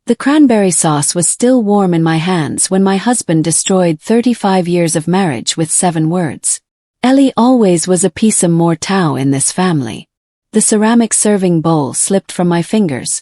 The cranberry sauce was still warm in my hands when my husband destroyed 35 years of marriage with 7 words. Ellie always was a piece of more tau in this family. The ceramic serving bowl slipped from my fingers,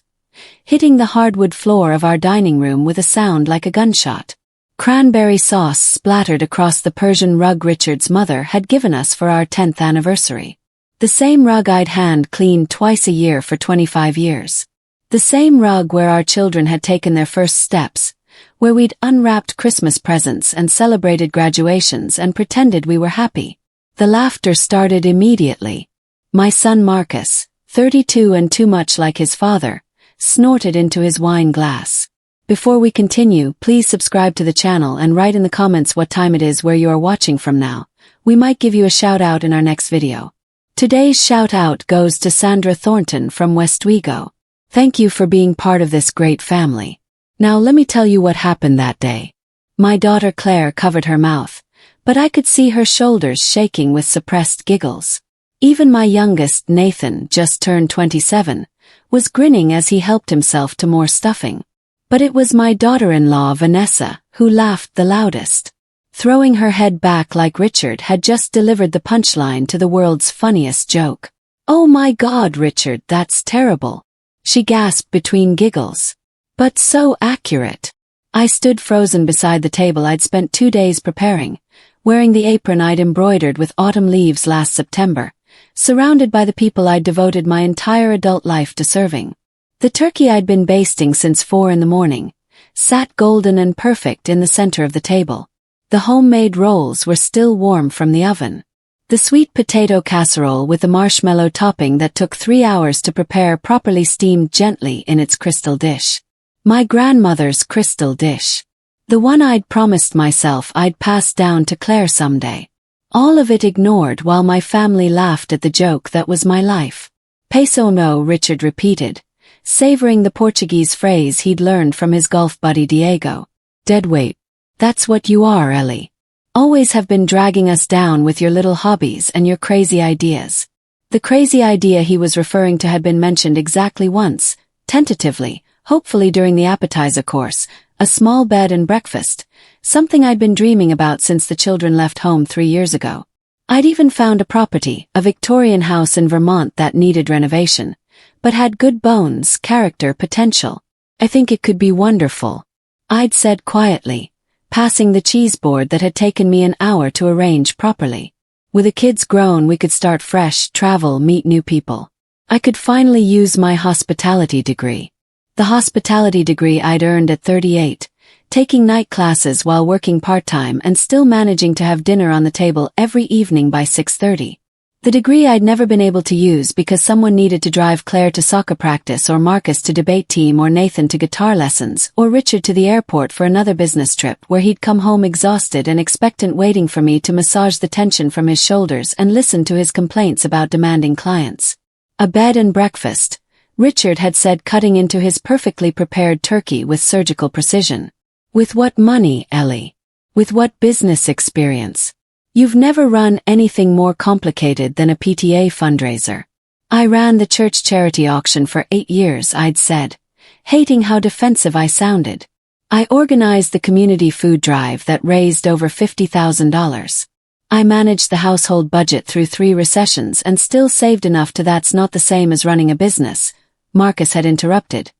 hitting the hardwood floor of our dining room with a sound like a gunshot. Cranberry sauce splattered across the Persian rug Richard's mother had given us for our 10th anniversary. The same rug I'd hand cleaned twice a year for 25 years. The same rug where our children had taken their first steps, where we'd unwrapped Christmas presents and celebrated graduations and pretended we were happy. The laughter started immediately. My son Marcus, 32 and too much like his father, snorted into his wine glass. Before we continue, please subscribe to the channel and write in the comments what time it is where you are watching from now. We might give you a shout out in our next video. Today's shout out goes to Sandra Thornton from Westwego. Thank you for being part of this great family. Now let me tell you what happened that day. My daughter Claire covered her mouth, but I could see her shoulders shaking with suppressed giggles. Even my youngest, Nathan, just turned 27, was grinning as he helped himself to more stuffing. But it was my daughter-in-law, Vanessa, who laughed the loudest, throwing her head back like Richard had just delivered the punchline to the world's funniest joke. "Oh my God, Richard, that's terrible," she gasped between giggles. "But so accurate." I stood frozen beside the table I'd spent 2 days preparing, wearing the apron I'd embroidered with autumn leaves last September, surrounded by the people I'd devoted my entire adult life to serving. The turkey I'd been basting since 4 in the morning sat golden and perfect in the center of the table. The homemade rolls were still warm from the oven. The sweet potato casserole with the marshmallow topping that took 3 hours to prepare properly steamed gently in its crystal dish. My grandmother's crystal dish. The one I'd promised myself I'd pass down to Claire someday. All of it ignored while my family laughed at the joke that was my life. "Peso no," Richard repeated, savoring the Portuguese phrase he'd learned from his golf buddy Diego. "Deadweight. That's what you are, Ellie. Always have been dragging us down with your little hobbies and your crazy ideas." The crazy idea he was referring to had been mentioned exactly once, tentatively, hopefully during the appetizer course, a small bed and breakfast, something I'd been dreaming about since the children left home 3 years ago. I'd even found a property, a Victorian house in Vermont that needed renovation, but had good bones, character, potential. "I think it could be wonderful," I'd said quietly, passing the cheese board that had taken me an hour to arrange properly. With the kids grown, we could start fresh, travel, meet new people. I could finally use my hospitality degree. The hospitality degree I'd earned at 38, taking night classes while working part-time and still managing to have dinner on the table every evening by 6:30. The degree I'd never been able to use because someone needed to drive Claire to soccer practice or Marcus to debate team or Nathan to guitar lessons or Richard to the airport for another business trip where he'd come home exhausted and expectant waiting for me to massage the tension from his shoulders and listen to his complaints about demanding clients. A bed and breakfast, Richard had said, cutting into his perfectly prepared turkey with surgical precision. "With what money, Ellie? With what business experience? You've never run anything more complicated than a PTA fundraiser." "I ran the church charity auction for 8 years," I'd said, hating how defensive I sounded. "I organized the community food drive that raised over $50,000. I managed the household budget through 3 recessions and still saved enough to." "That's not the same as running a business," Marcus had interrupted,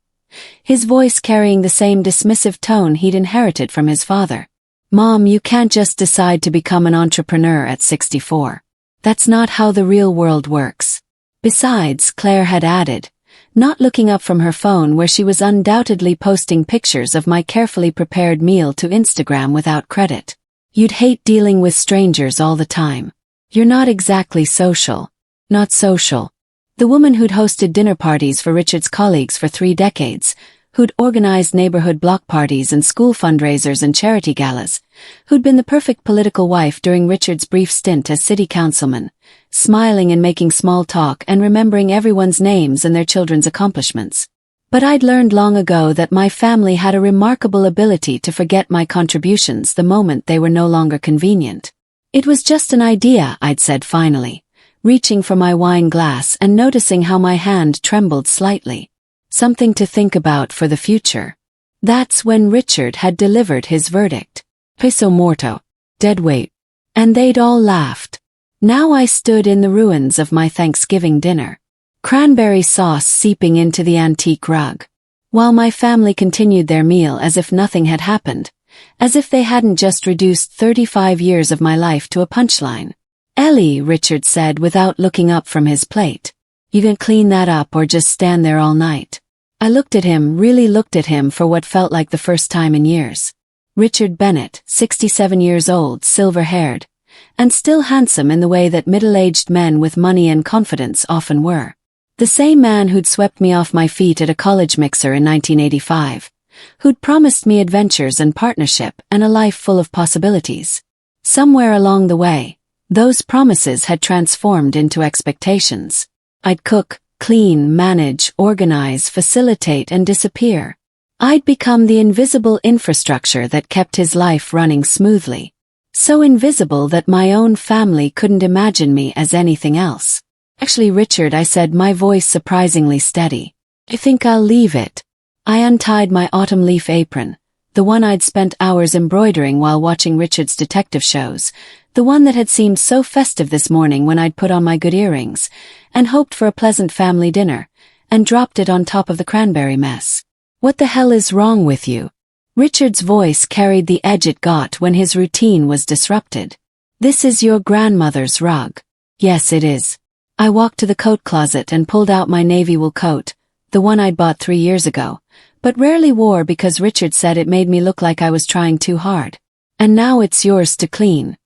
his voice carrying the same dismissive tone he'd inherited from his father. "Mom, you can't just decide to become an entrepreneur at 64. That's not how the real world works." Besides, Claire had added, not looking up from her phone where she was undoubtedly posting pictures of my carefully prepared meal to Instagram without credit, "You'd hate dealing with strangers all the time. You're not exactly social." "Not social." The woman who'd hosted dinner parties for Richard's colleagues for 3 decades, who'd organized neighborhood block parties and school fundraisers and charity galas, who'd been the perfect political wife during Richard's brief stint as city councilman, smiling and making small talk and remembering everyone's names and their children's accomplishments. But I'd learned long ago that my family had a remarkable ability to forget my contributions the moment they were no longer convenient. "It was just an idea," I'd said finally, reaching for my wine glass and noticing how my hand trembled slightly. "Something to think about for the future." That's when Richard had delivered his verdict. Peso morto. Dead weight. And they'd all laughed. Now I stood in the ruins of my Thanksgiving dinner. Cranberry sauce seeping into the antique rug. While my family continued their meal as if nothing had happened. As if they hadn't just reduced 35 years of my life to a punchline. Ellie, Richard said without looking up from his plate. You can clean that up or just stand there all night. I looked at him, really looked at him for what felt like the first time in years. Richard Bennett, 67 years old, silver-haired, and still handsome in the way that middle-aged men with money and confidence often were. The same man who'd swept me off my feet at a college mixer in 1985. Who'd promised me adventures and partnership and a life full of possibilities. Somewhere along the way, those promises had transformed into expectations. I'd cook, clean, manage, organize, facilitate, and disappear. I'd become the invisible infrastructure that kept his life running smoothly. So invisible that my own family couldn't imagine me as anything else. Actually, Richard, I said, my voice surprisingly steady. I think I'll leave it. I untied my autumn leaf apron, the one I'd spent hours embroidering while watching Richard's detective shows, the one that had seemed so festive this morning when I'd put on my good earrings, and hoped for a pleasant family dinner, and dropped it on top of the cranberry mess. What the hell is wrong with you? Richard's voice carried the edge it got when his routine was disrupted. This is your grandmother's rug. Yes, it is. I walked to the coat closet and pulled out my navy wool coat, the one I'd bought 3 years ago. But rarely wore because Richard said it made me look like I was trying too hard. And now it's yours to clean.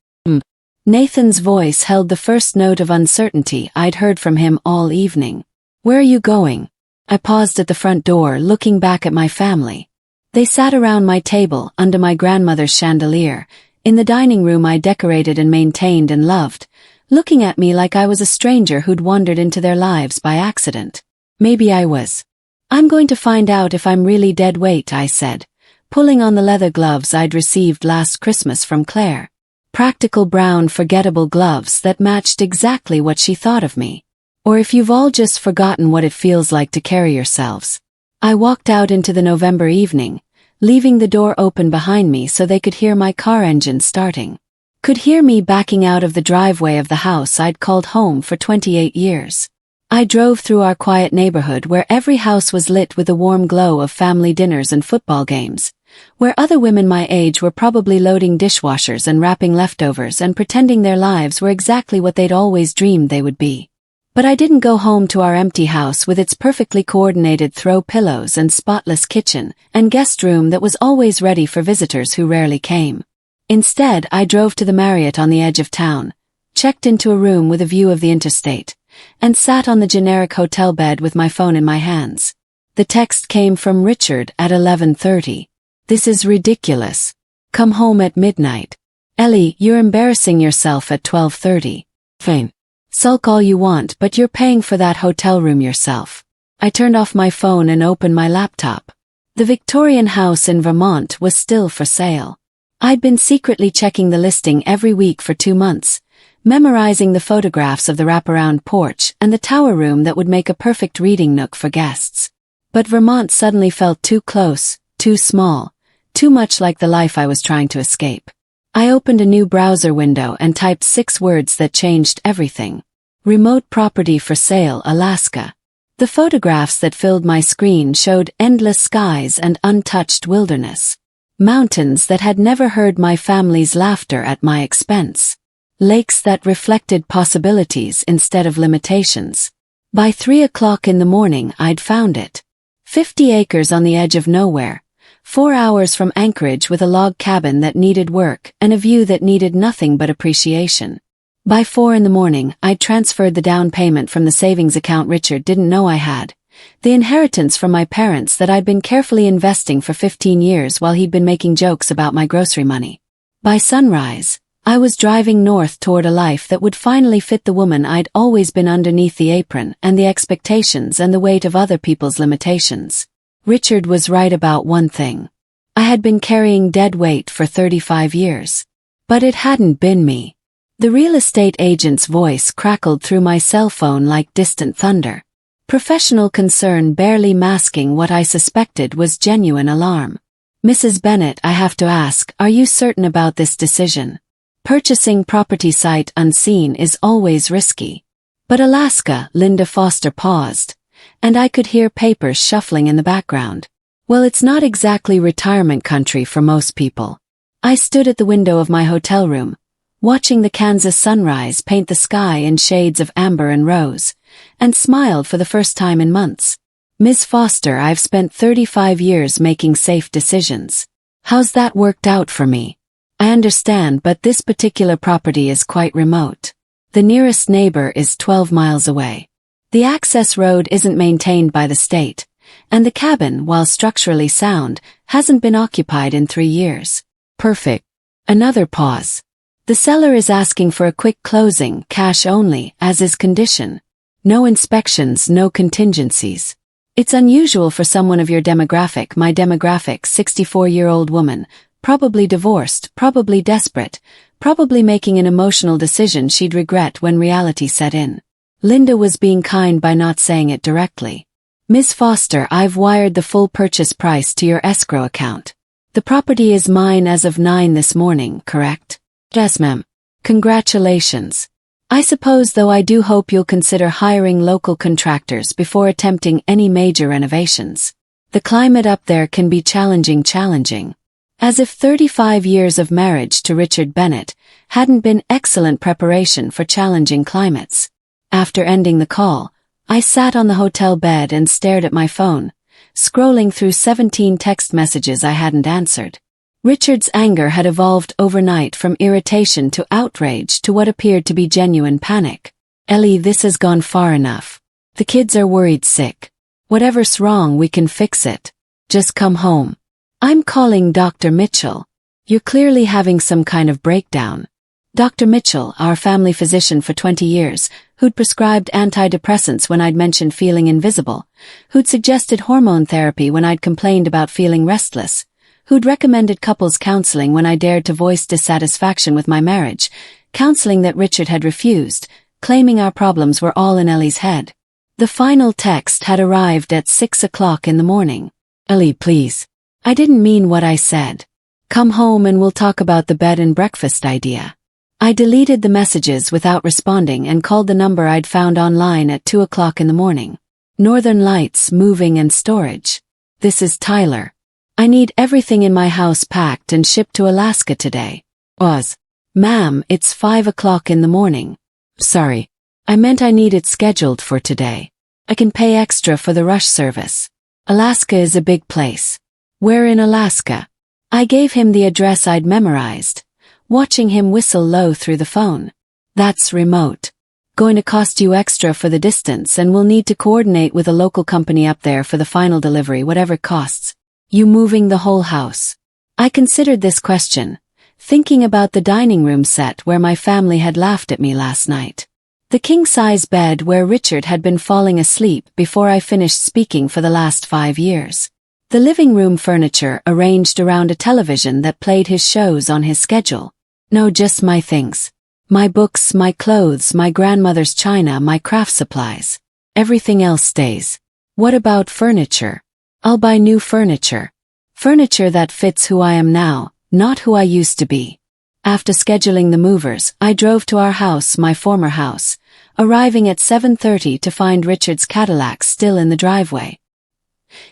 Nathan's voice held the first note of uncertainty I'd heard from him all evening. Where are you going? I paused at the front door, looking back at my family. They sat around my table under my grandmother's chandelier, in the dining room I decorated and maintained and loved, looking at me like I was a stranger who'd wandered into their lives by accident. Maybe I was. I'm going to find out if I'm really dead weight, I said, pulling on the leather gloves I'd received last Christmas from Claire. Practical brown forgettable gloves that matched exactly what she thought of me. Or if you've all just forgotten what it feels like to carry yourselves. I walked out into the November evening, leaving the door open behind me so they could hear my car engine starting. Could hear me backing out of the driveway of the house I'd called home for 28 years. I drove through our quiet neighborhood where every house was lit with the warm glow of family dinners and football games, where other women my age were probably loading dishwashers and wrapping leftovers and pretending their lives were exactly what they'd always dreamed they would be. But I didn't go home to our empty house with its perfectly coordinated throw pillows and spotless kitchen and guest room that was always ready for visitors who rarely came. Instead, I drove to the Marriott on the edge of town, checked into a room with a view of the interstate, and sat on the generic hotel bed with my phone in my hands. The text came from Richard at 11:30. This is ridiculous. Come home at midnight. Ellie, you're embarrassing yourself at 12:30. Fine. Sulk all you want, but you're paying for that hotel room yourself. I turned off my phone and opened my laptop. The Victorian house in Vermont was still for sale. I'd been secretly checking the listing every week for 2 months, memorizing the photographs of the wraparound porch and the tower room that would make a perfect reading nook for guests. But Vermont suddenly felt too close, too small, too much like the life I was trying to escape. I opened a new browser window and typed 6 words that changed everything. Remote property for sale, Alaska. The photographs that filled my screen showed endless skies and untouched wilderness. Mountains that had never heard my family's laughter at my expense. Lakes that reflected possibilities instead of limitations. By 3 o'clock in the morning I'd found it. 50 acres on the edge of nowhere, 4 hours from Anchorage with a log cabin that needed work and a view that needed nothing but appreciation. By 4 in the morning I'd transferred the down payment from the savings account Richard didn't know I had, the inheritance from my parents that I'd been carefully investing for 15 years while he'd been making jokes about my grocery money. By sunrise, I was driving north toward a life that would finally fit the woman I'd always been underneath the apron and the expectations and the weight of other people's limitations. Richard was right about one thing. I had been carrying dead weight for 35 years. But it hadn't been me. The real estate agent's voice crackled through my cell phone like distant thunder. Professional concern barely masking what I suspected was genuine alarm. Mrs. Bennet, I have to ask, are you certain about this decision? Purchasing property sight unseen is always risky. But Alaska, Linda Foster paused, and I could hear papers shuffling in the background. Well, it's not exactly retirement country for most people. I stood at the window of my hotel room, watching the Kansas sunrise paint the sky in shades of amber and rose, and smiled for the first time in months. Ms. Foster, I've spent 35 years making safe decisions. How's that worked out for me? I understand, but this particular property is quite remote. The nearest neighbor is 12 miles away. The access road isn't maintained by the state, and the cabin, while structurally sound, hasn't been occupied in 3 years. Perfect. Another pause. The seller is asking for a quick closing, cash only, as is condition. No inspections, no contingencies. It's unusual for someone of your demographic, my demographic, 64-year-old woman, probably divorced, probably desperate, probably making an emotional decision she'd regret when reality set in. Linda was being kind by not saying it directly. Ms. Foster, I've wired the full purchase price to your escrow account. The property is mine as of 9 this morning, correct? Yes, ma'am. Congratulations. I suppose, though, I do hope you'll consider hiring local contractors before attempting any major renovations. The climate up there can be challenging. As if 35 years of marriage to Richard Bennet hadn't been excellent preparation for challenging climates. After ending the call, I sat on the hotel bed and stared at my phone, scrolling through 17 text messages I hadn't answered. Richard's anger had evolved overnight from irritation to outrage to what appeared to be genuine panic. Ellie, this has gone far enough. The kids are worried sick. Whatever's wrong, we can fix it. Just come home. I'm calling Dr. Mitchell. You're clearly having some kind of breakdown. Dr. Mitchell, our family physician for 20 years, who'd prescribed antidepressants when I'd mentioned feeling invisible, who'd suggested hormone therapy when I'd complained about feeling restless, who'd recommended couples counseling when I dared to voice dissatisfaction with my marriage, counseling that Richard had refused, claiming our problems were all in Ellie's head. The final text had arrived at 6 o'clock in the morning. Ellie, please. I didn't mean what I said. Come home and we'll talk about the bed and breakfast idea. I deleted the messages without responding and called the number I'd found online at 2 o'clock in the morning. Northern Lights Moving and Storage. This is Tyler. I need everything in my house packed and shipped to Alaska today. Ma'am, it's 5 o'clock in the morning. Sorry. I meant I need it scheduled for today. I can pay extra for the rush service. Alaska is a big place. Where in Alaska? I gave him the address I'd memorized, watching him whistle low through the phone. That's remote. Going to cost you extra for the distance, and we'll need to coordinate with a local company up there for the final delivery, whatever it costs. You moving the whole house? I considered this question, thinking about the dining room set where my family had laughed at me last night. The king-size bed where Richard had been falling asleep before I finished speaking for the last 5 years. The living room furniture arranged around a television that played his shows on his schedule. No, just my things. My books, my clothes, my grandmother's china, my craft supplies. Everything else stays. What about furniture? I'll buy new furniture. Furniture that fits who I am now, not who I used to be. After scheduling the movers, I drove to our house, my former house, arriving at 7:30 to find Richard's Cadillac still in the driveway.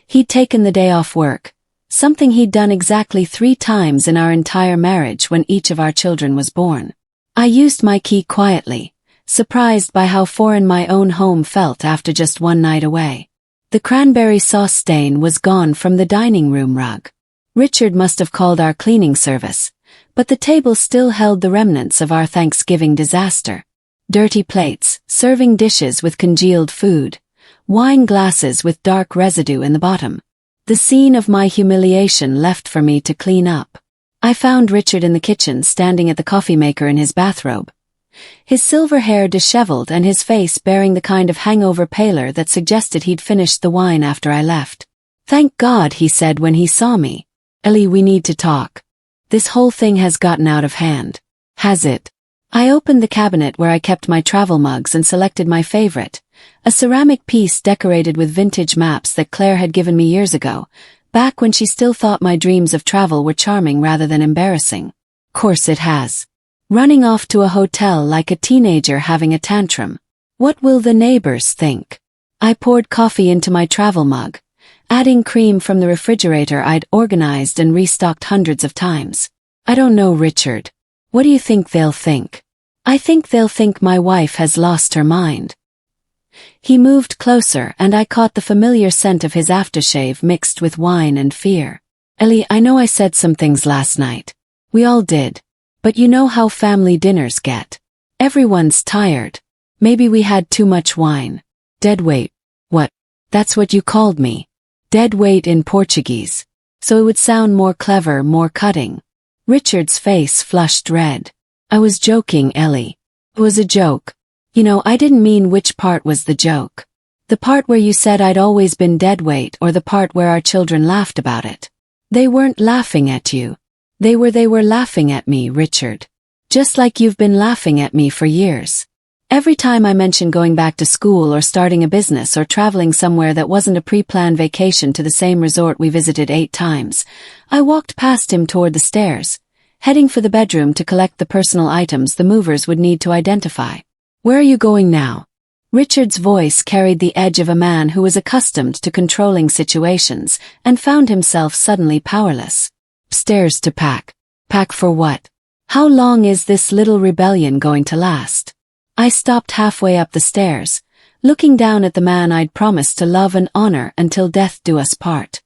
He'd taken the day off work, something he'd done exactly 3 times in our entire marriage when each of our children was born. I used my key quietly, surprised by how foreign my own home felt after just one night away. The cranberry sauce stain was gone from the dining room rug. Richard must have called our cleaning service, but the table still held the remnants of our Thanksgiving disaster. Dirty plates, serving dishes with congealed food, wine glasses with dark residue in the bottom. The scene of my humiliation left for me to clean up. I found Richard in the kitchen standing at the coffee maker in his bathrobe, his silver hair disheveled and his face bearing the kind of hangover pallor that suggested he'd finished the wine after I left. Thank God, he said when he saw me. Ellie, we need to talk. This whole thing has gotten out of hand. Has it? I opened the cabinet where I kept my travel mugs and selected my favorite, a ceramic piece decorated with vintage maps that Claire had given me years ago, Back when she still thought my dreams of travel were charming rather than embarrassing. Course it has. Running off to a hotel like a teenager having a tantrum. What will the neighbors think? I poured coffee into my travel mug, adding cream from the refrigerator I'd organized and restocked hundreds of times. I don't know, Richard. What do you think they'll think? I think they'll think my wife has lost her mind. He moved closer and I caught the familiar scent of his aftershave mixed with wine and fear. Ellie, I know I said some things last night. We all did. But you know how family dinners get. Everyone's tired. Maybe we had too much wine. Dead weight. What? That's what you called me. Dead weight in Portuguese. So it would sound more clever, more cutting. Richard's face flushed red. I was joking, Ellie. It was a joke. You know, I didn't mean which part was the joke. The part where you said I'd always been dead weight or the part where our children laughed about it. They weren't laughing at you. They were laughing at me, Richard. Just like you've been laughing at me for years. Every time I mention going back to school or starting a business or traveling somewhere that wasn't a pre-planned vacation to the same resort we visited 8 times, I walked past him toward the stairs, heading for the bedroom to collect the personal items the movers would need to identify. Where are you going now? Richard's voice carried the edge of a man who was accustomed to controlling situations and found himself suddenly powerless. Upstairs to pack. Pack for what? How long is this little rebellion going to last? I stopped halfway up the stairs, looking down at the man I'd promised to love and honor until death do us part.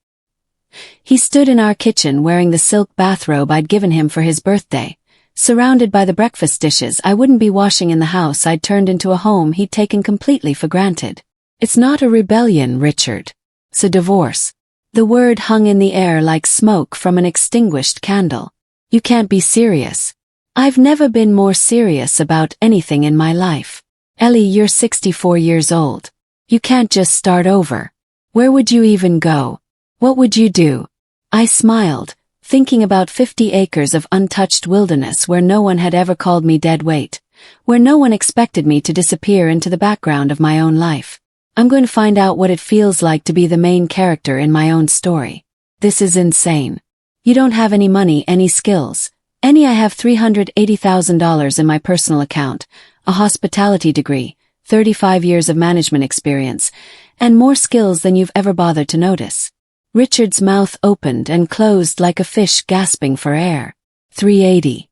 He stood in our kitchen wearing the silk bathrobe I'd given him for his birthday, surrounded by the breakfast dishes I wouldn't be washing in the house I'd turned into a home he'd taken completely for granted. It's not a rebellion, Richard. It's a divorce. The word hung in the air like smoke from an extinguished candle. You can't be serious. I've never been more serious about anything in my life. Ellie, you're 64 years old. You can't just start over. Where would you even go? What would you do? I smiled, thinking about 50 acres of untouched wilderness where no one had ever called me dead weight, where no one expected me to disappear into the background of my own life. I'm going to find out what it feels like to be the main character in my own story. This is insane. You don't have any money, any skills. I have $380,000 in my personal account, a hospitality degree, 35 years of management experience, and more skills than you've ever bothered to notice. Richard's mouth opened and closed like a fish gasping for air. 380.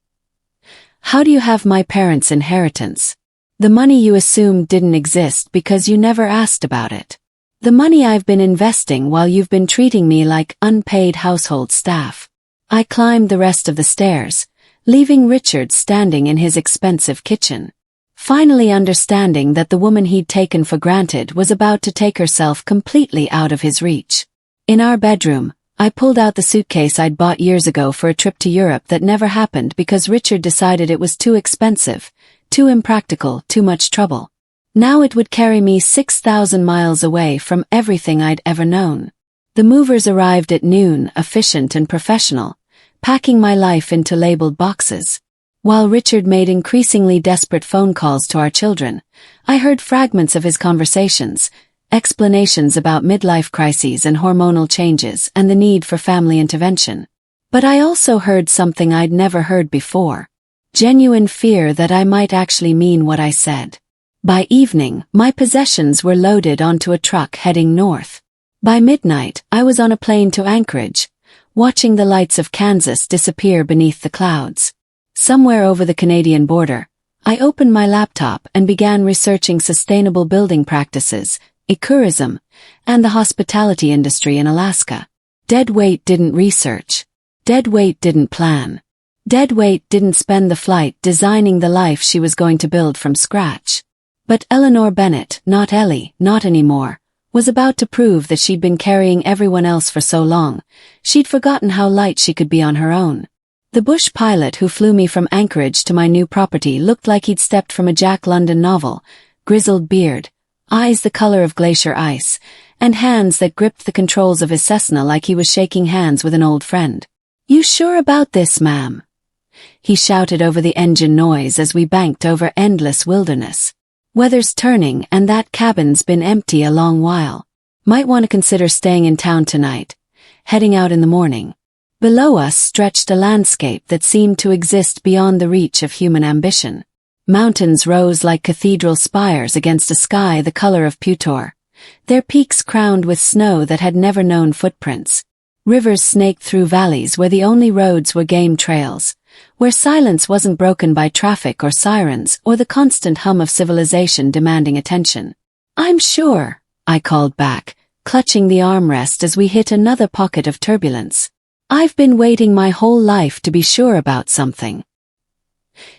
How do you have my parents' inheritance? The money you assumed didn't exist because you never asked about it. The money I've been investing while you've been treating me like unpaid household staff. I climbed the rest of the stairs, leaving Richard standing in his expensive kitchen, finally understanding that the woman he'd taken for granted was about to take herself completely out of his reach. In our bedroom, I pulled out the suitcase I'd bought years ago for a trip to Europe that never happened because Richard decided it was too expensive, too impractical, too much trouble. Now it would carry me 6,000 miles away from everything I'd ever known. The movers arrived at noon, efficient and professional, packing my life into labeled boxes. While Richard made increasingly desperate phone calls to our children, I heard fragments of his conversations, explanations about midlife crises and hormonal changes and the need for family intervention. But I also heard something I'd never heard before. Genuine fear that I might actually mean what I said. By evening, my possessions were loaded onto a truck heading north. By midnight, I was on a plane to Anchorage, watching the lights of Kansas disappear beneath the clouds. Somewhere over the Canadian border, I opened my laptop and began researching sustainable building practices, ecotourism, and the hospitality industry in Alaska. Deadweight didn't research. Deadweight didn't plan. Deadweight didn't spend the flight designing the life she was going to build from scratch. But Eleanor Bennett, not Ellie, not anymore, was about to prove that she'd been carrying everyone else for so long, she'd forgotten how light she could be on her own. The bush pilot who flew me from Anchorage to my new property looked like he'd stepped from a Jack London novel, grizzled beard, eyes the color of glacier ice, and hands that gripped the controls of his Cessna like he was shaking hands with an old friend. "You sure about this, ma'am?" he shouted over the engine noise as we banked over endless wilderness. "Weather's turning and that cabin's been empty a long while. Might want to consider staying in town tonight. heading out in the morning. Below us stretched a landscape that seemed to exist beyond the reach of human ambition. Mountains rose like cathedral spires against a sky the color of pewter, their peaks crowned with snow that had never known footprints. Rivers snaked through valleys where the only roads were game trails, where silence wasn't broken by traffic or sirens or the constant hum of civilization demanding attention. "I'm sure," I called back, clutching the armrest as we hit another pocket of turbulence. "I've been waiting my whole life to be sure about something."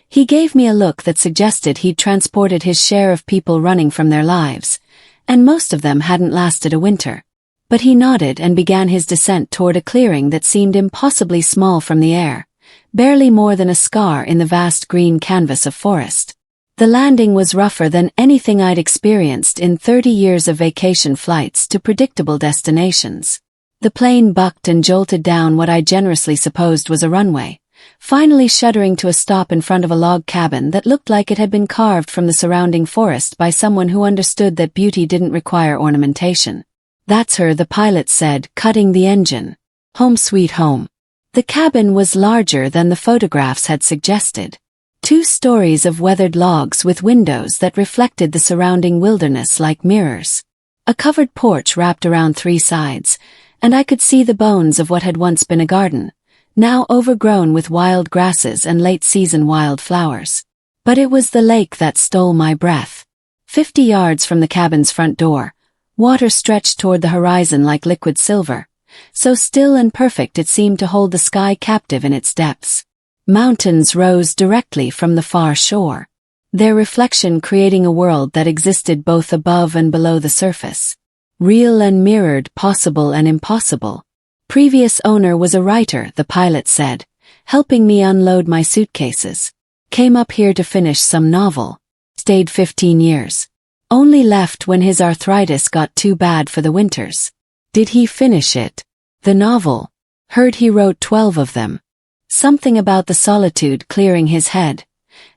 He gave me a look that suggested he'd transported his share of people running from their lives, and most of them hadn't lasted a winter. But he nodded and began his descent toward a clearing that seemed impossibly small from the air, barely more than a scar in the vast green canvas of forest. The landing was rougher than anything I'd experienced in 30 years of vacation flights to predictable destinations. The plane bucked and jolted down what I generously supposed was a runway, finally shuddering to a stop in front of a log cabin that looked like it had been carved from the surrounding forest by someone who understood that beauty didn't require ornamentation. "That's her," the pilot said, cutting the engine. "Home sweet home." The cabin was larger than the photographs had suggested. 2 stories of weathered logs with windows that reflected the surrounding wilderness like mirrors. A covered porch wrapped around 3 sides, and I could see the bones of what had once been a garden, now overgrown with wild grasses and late-season wildflowers. But it was the lake that stole my breath. 50 yards from the cabin's front door, water stretched toward the horizon like liquid silver, so still and perfect it seemed to hold the sky captive in its depths. Mountains rose directly from the far shore, their reflection creating a world that existed both above and below the surface. Real and mirrored, possible and impossible. "Previous owner was a writer," the pilot said, helping me unload my suitcases. "Came up here to finish some novel. Stayed 15 years. Only left when his arthritis got too bad for the winters." "Did he finish it?" "The novel. Heard he wrote 12 of them." Something about the solitude clearing his head,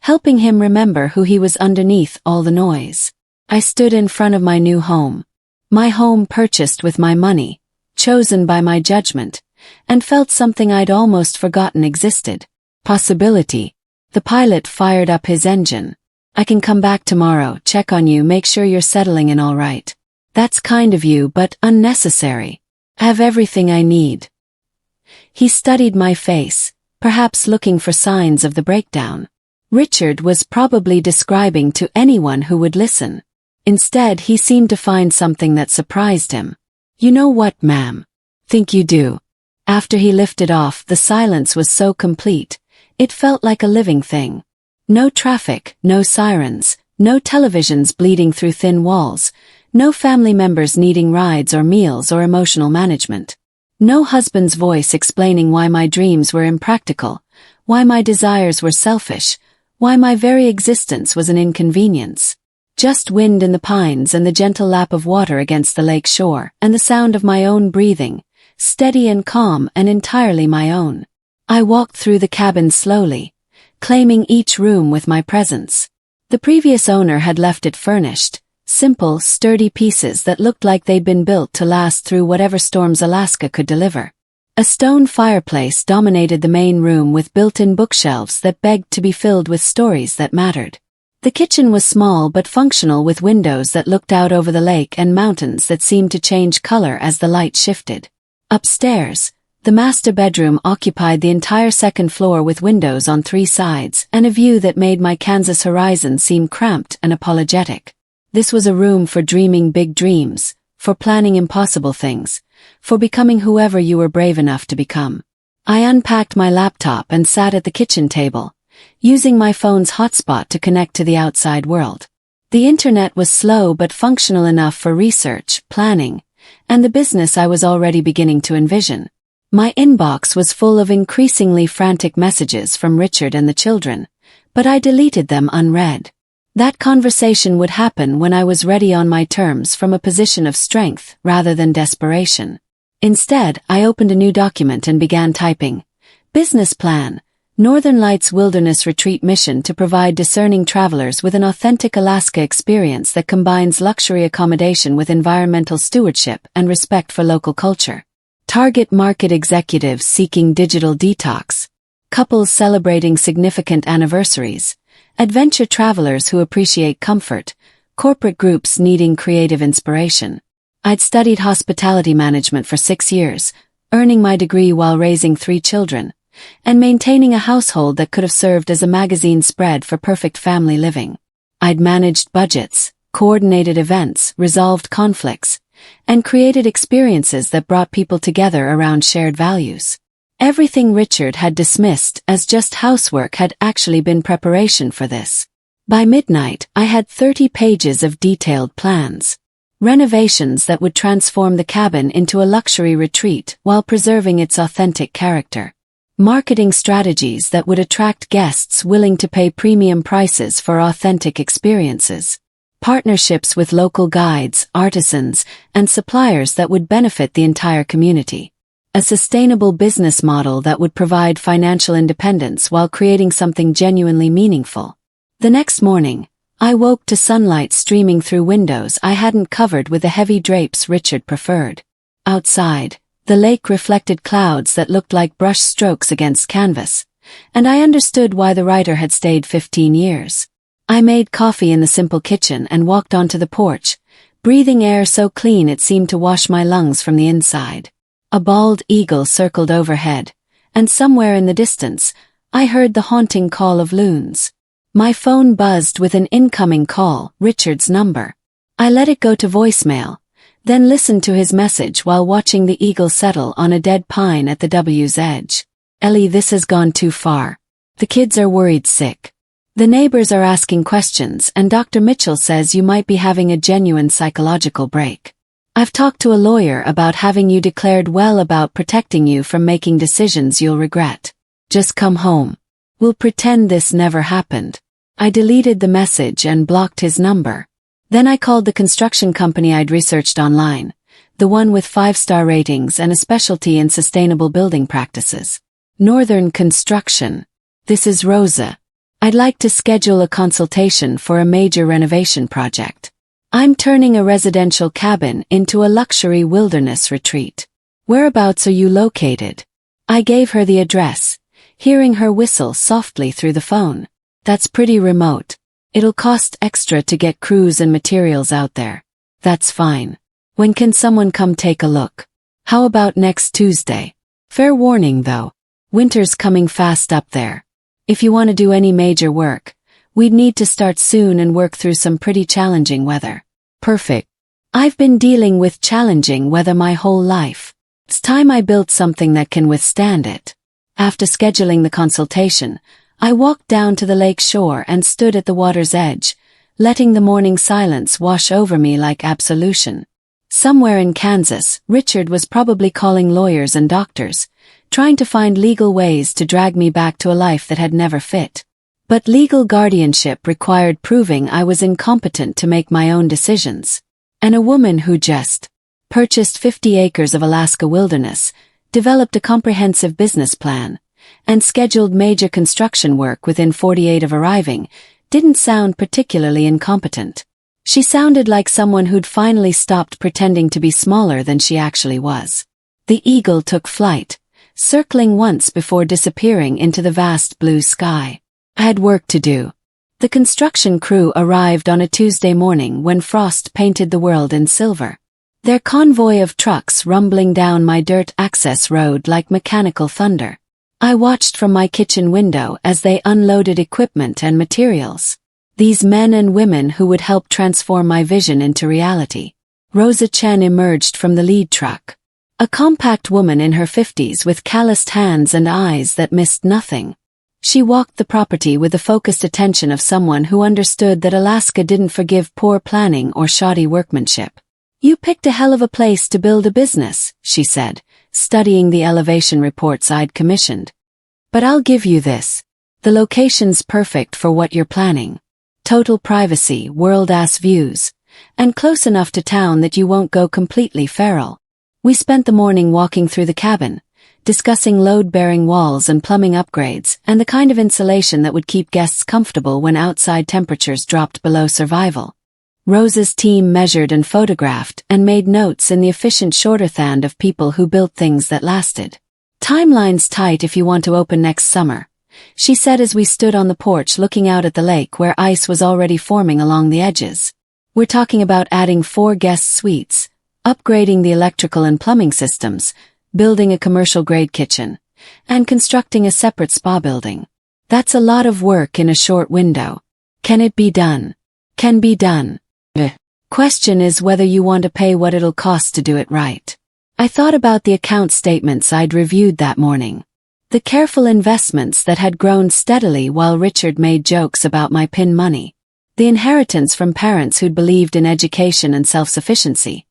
helping him remember who he was underneath all the noise. I stood in front of my new home. My home purchased with my money, chosen by my judgment, and felt something I'd almost forgotten existed. Possibility. The pilot fired up his engine. "I can come back tomorrow, check on you, make sure you're settling in all right." "That's kind of you, but unnecessary. I have everything I need." He studied my face, perhaps looking for signs of the breakdown. Richard was probably describing to anyone who would listen. Instead, he seemed to find something that surprised him. "You know what, ma'am? Think you do." After he lifted off, the silence was so complete, it felt like a living thing. No traffic, no sirens, no televisions bleeding through thin walls, no family members needing rides or meals or emotional management. No husband's voice explaining why my dreams were impractical, why my desires were selfish, why my very existence was an inconvenience. Just wind in the pines and the gentle lap of water against the lake shore, and the sound of my own breathing, steady and calm and entirely my own. I walked through the cabin slowly, claiming each room with my presence. The previous owner had left it furnished, simple, sturdy pieces that looked like they'd been built to last through whatever storms Alaska could deliver. A stone fireplace dominated the main room with built-in bookshelves that begged to be filled with stories that mattered. The kitchen was small but functional, with windows that looked out over the lake and mountains that seemed to change color as the light shifted. Upstairs, the master bedroom occupied the entire second floor with windows on 3 sides and a view that made my Kansas horizon seem cramped and apologetic. This was a room for dreaming big dreams, for planning impossible things, for becoming whoever you were brave enough to become. I unpacked my laptop and sat at the kitchen table, using my phone's hotspot to connect to the outside world. The internet was slow but functional enough for research, planning, and the business I was already beginning to envision. My inbox was full of increasingly frantic messages from Richard and the children, but I deleted them unread. That conversation would happen when I was ready, on my terms, from a position of strength rather than desperation. Instead, I opened a new document and began typing. Business plan. Northern Lights Wilderness Retreat mission to provide discerning travelers with an authentic Alaska experience that combines luxury accommodation with environmental stewardship and respect for local culture. target market executives seeking digital detox, couples celebrating significant anniversaries, adventure travelers who appreciate comfort, corporate groups needing creative inspiration. I'd studied hospitality management for 6 years, earning my degree while raising 3 children, and maintaining a household that could have served as a magazine spread for perfect family living. I'd managed budgets, coordinated events, resolved conflicts, and created experiences that brought people together around shared values. Everything Richard had dismissed as just housework had actually been preparation for this. By midnight, I had 30 pages of detailed plans. Renovations that would transform the cabin into a luxury retreat while preserving its authentic character. Marketing strategies that would attract guests willing to pay premium prices for authentic experiences. Partnerships with local guides, artisans, and suppliers that would benefit the entire community. A sustainable business model that would provide financial independence while creating something genuinely meaningful. The next morning, I woke to sunlight streaming through windows I hadn't covered with the heavy drapes Richard preferred. Outside, the lake reflected clouds that looked like brush strokes against canvas, and I understood why the writer had stayed 15 years. I made coffee in the simple kitchen and walked onto the porch, breathing air so clean it seemed to wash my lungs from the inside. A bald eagle circled overhead, and somewhere in the distance, I heard the haunting call of loons. My phone buzzed with an incoming call, Richard's number. I let it go to voicemail, then listened to his message while watching the eagle settle on a dead pine at the W's edge. Ellie, this has gone too far. The kids are worried sick. The neighbors are asking questions and Dr. Mitchell says you might be having a genuine psychological break. I've talked to a lawyer about having you declared well about protecting you from making decisions you'll regret. Just come home. We'll pretend this never happened. I deleted the message and blocked his number. Then I called the construction company I'd researched online, the one with 5-star ratings and a specialty in sustainable building practices. Northern Construction. This is Rosa. I'd like to schedule a consultation for a major renovation project. I'm turning a residential cabin into a luxury wilderness retreat. Whereabouts are you located? I gave her the address, hearing her whistle softly through the phone. That's pretty remote. It'll cost extra to get crews and materials out there. That's fine. When can someone come take a look? How about next Tuesday? Fair warning though. Winter's coming fast up there. If you want to do any major work, we'd need to start soon and work through some pretty challenging weather. Perfect. I've been dealing with challenging weather my whole life. It's time I built something that can withstand it. After scheduling the consultation, I walked down to the lake shore and stood at the water's edge, letting the morning silence wash over me like absolution. Somewhere in Kansas, Richard was probably calling lawyers and doctors, trying to find legal ways to drag me back to a life that had never fit. But legal guardianship required proving I was incompetent to make my own decisions. And a woman who just purchased 50 acres of Alaska wilderness, developed a comprehensive business plan, and scheduled major construction work within 48 of arriving, didn't sound particularly incompetent. She sounded like someone who'd finally stopped pretending to be smaller than she actually was. The eagle took flight, circling once before disappearing into the vast blue sky. I had work to do. The construction crew arrived on a Tuesday morning when frost painted the world in silver. Their convoy of trucks rumbling down my dirt access road like mechanical thunder. I watched from my kitchen window as they unloaded equipment and materials. These men and women who would help transform my vision into reality. Rosa Chen emerged from the lead truck. A compact woman in her 50s with calloused hands and eyes that missed nothing. She walked the property with the focused attention of someone who understood that Alaska didn't forgive poor planning or shoddy workmanship. "You picked a hell of a place to build a business," she said, studying the elevation reports I'd commissioned. "But I'll give you this. The location's perfect for what you're planning. Total privacy, world-ass views, and close enough to town that you won't go completely feral." We spent the morning walking through the cabin, discussing load-bearing walls and plumbing upgrades and the kind of insulation that would keep guests comfortable when outside temperatures dropped below survival. Rosa's team measured and photographed and made notes in the efficient shorthand of people who built things that lasted. "Timeline's tight if you want to open next summer," she said as we stood on the porch looking out at the lake where ice was already forming along the edges. "We're talking about adding 4 guest suites, upgrading the electrical and plumbing systems, building a commercial-grade kitchen, and constructing a separate spa building. That's a lot of work in a short window. Can it be done? Can be done. The question is whether you want to pay what it'll cost to do it right." I thought about the account statements I'd reviewed that morning. The careful investments that had grown steadily while Richard made jokes about my PIN money. The inheritance from parents who'd believed in education and self-sufficiency,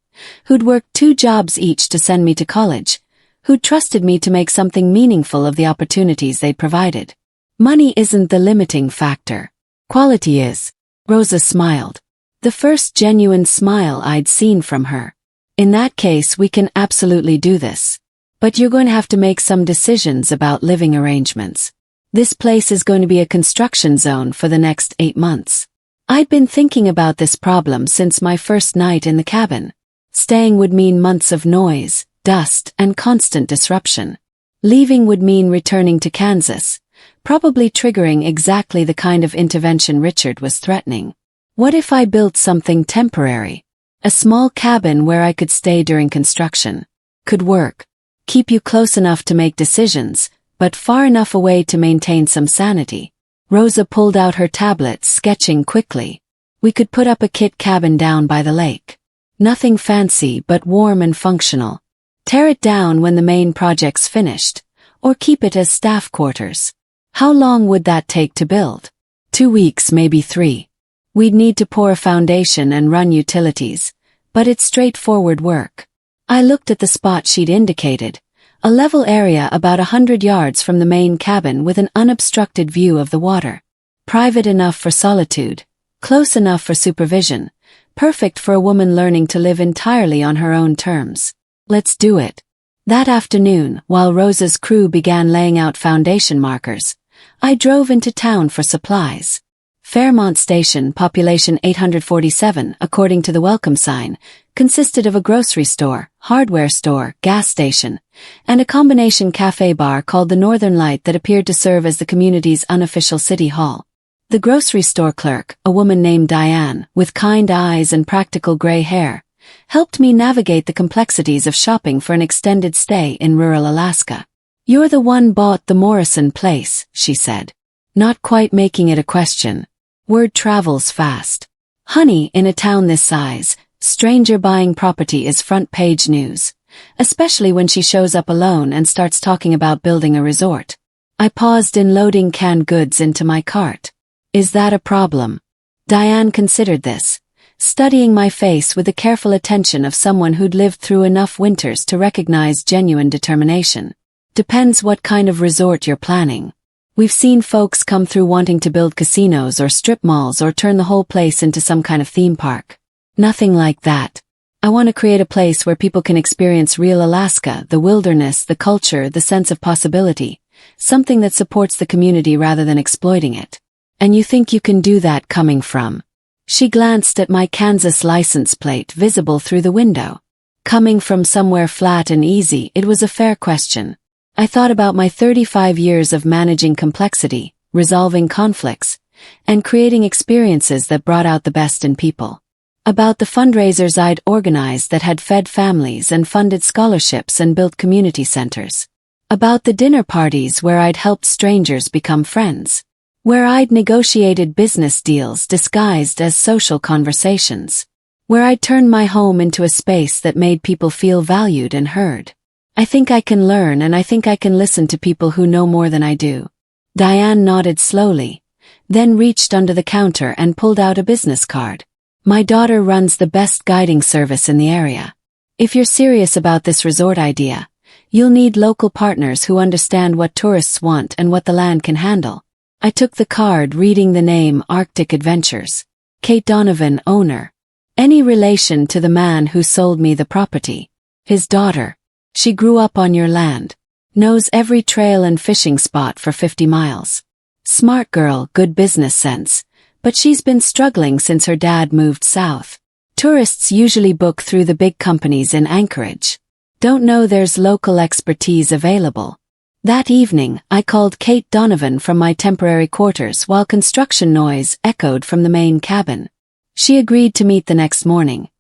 who'd worked 2 jobs each to send me to college, who'd trusted me to make something meaningful of the opportunities they'd provided. Money isn't the limiting factor. Quality is. Rosa smiled. The first genuine smile I'd seen from her. "In that case, we can absolutely do this. But you're going to have to make some decisions about living arrangements. This place is going to be a construction zone for the next 8 months. I'd been thinking about this problem since my first night in the cabin. Staying would mean months of noise, dust, and constant disruption. Leaving would mean returning to Kansas, probably triggering exactly the kind of intervention Richard was threatening. What if I built something temporary? A small cabin where I could stay during construction. Could work. Keep you close enough to make decisions, but far enough away to maintain some sanity." Rosa pulled out her tablet, sketching quickly. "We could put up a kit cabin down by the lake. Nothing fancy but warm and functional. Tear it down when the main project's finished, or keep it as staff quarters. How long would that take to build? 2 weeks, maybe 3. We'd need to pour a foundation and run utilities, but it's straightforward work." I looked at the spot she'd indicated, a level area about 100 yards from the main cabin with an unobstructed view of the water. Private enough for solitude, close enough for supervision, perfect for a woman learning to live entirely on her own terms. "Let's do it." That afternoon, while Rosa's crew began laying out foundation markers, I drove into town for supplies. Fairmont Station, population 847, according to the welcome sign, consisted of a grocery store, hardware store, gas station, and a combination cafe bar called the Northern Light that appeared to serve as the community's unofficial city hall. The grocery store clerk, a woman named Diane, with kind eyes and practical gray hair, helped me navigate the complexities of shopping for an extended stay in rural Alaska. "You're the one bought the Morrison place," she said, not quite making it a question. Word travels fast. Honey, in a town this size, stranger buying property is front-page news, especially when she shows up alone and starts talking about building a resort. I paused in loading canned goods into my cart. "Is that a problem?" Diane considered this, studying my face with the careful attention of someone who'd lived through enough winters to recognize genuine determination. "Depends what kind of resort you're planning. We've seen folks come through wanting to build casinos or strip malls or turn the whole place into some kind of theme park. Nothing like that. I want to create a place where people can experience real Alaska, the wilderness, the culture, the sense of possibility, something that supports the community rather than exploiting it. And you think you can do that coming from?" She glanced at my Kansas license plate visible through the window. Coming from somewhere flat and easy, it was a fair question. I thought about my 35 years of managing complexity, resolving conflicts, and creating experiences that brought out the best in people. About the fundraisers I'd organized that had fed families and funded scholarships and built community centers. About the dinner parties where I'd helped strangers become friends. Where I'd negotiated business deals disguised as social conversations. Where I'd turned my home into a space that made people feel valued and heard. I think I can learn, and I think I can listen to people who know more than I do. Diane nodded slowly, then reached under the counter and pulled out a business card. "My daughter runs the best guiding service in the area. If you're serious about this resort idea, you'll need local partners who understand what tourists want and what the land can handle." I took the card, reading the name Arctic Adventures. Kate Donovan, owner. Any relation to the man who sold me the property? His daughter. She grew up on your land. Knows every trail and fishing spot for 50 miles. Smart girl, good business sense, but she's been struggling since her dad moved south. Tourists usually book through the big companies in Anchorage. Don't know there's local expertise available. That evening, I called Kate Donovan from my temporary quarters while construction noise echoed from the main cabin. She agreed to meet the next morning,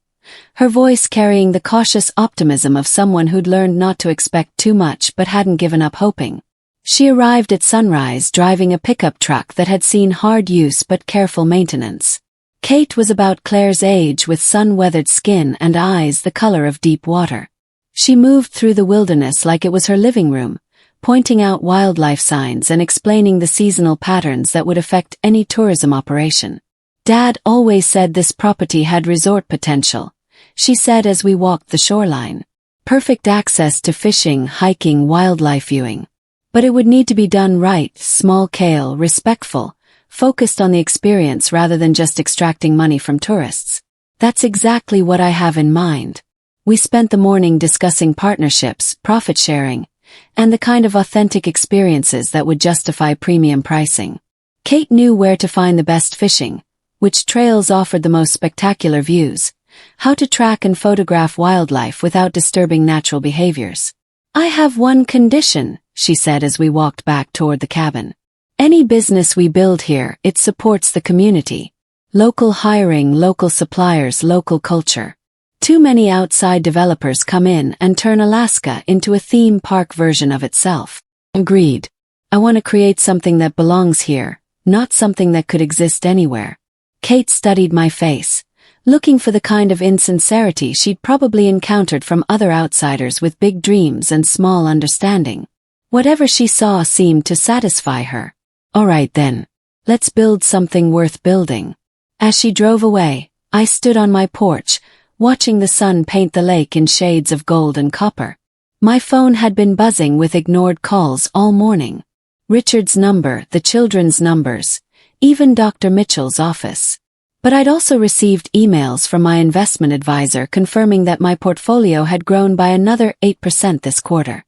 her voice carrying the cautious optimism of someone who'd learned not to expect too much but hadn't given up hoping. She arrived at sunrise driving a pickup truck that had seen hard use but careful maintenance. Kate was about Claire's age with sun-weathered skin and eyes the color of deep water. She moved through the wilderness like it was her living room, pointing out wildlife signs and explaining the seasonal patterns that would affect any tourism operation. Dad always said this property had resort potential, she said as we walked the shoreline. Perfect access to fishing, hiking, wildlife viewing. But it would need to be done right, small-scale, respectful, focused on the experience rather than just extracting money from tourists. That's exactly what I have in mind. We spent the morning discussing partnerships, profit sharing, and the kind of authentic experiences that would justify premium pricing. Kate knew where to find the best fishing, which trails offered the most spectacular views, how to track and photograph wildlife without disturbing natural behaviors. I have one condition, she said as we walked back toward the cabin. Any business we build here, it supports the community. Local hiring, local suppliers, local culture. Too many outside developers come in and turn Alaska into a theme park version of itself. Agreed. I want to create something that belongs here, not something that could exist anywhere. Kate studied my face, looking for the kind of insincerity she'd probably encountered from other outsiders with big dreams and small understanding. Whatever she saw seemed to satisfy her. All right then. Let's build something worth building. As she drove away, I stood on my porch, watching the sun paint the lake in shades of gold and copper. My phone had been buzzing with ignored calls all morning. Richard's number, the children's numbers, even Dr. Mitchell's office. But I'd also received emails from my investment advisor confirming that my portfolio had grown by another 8% this quarter.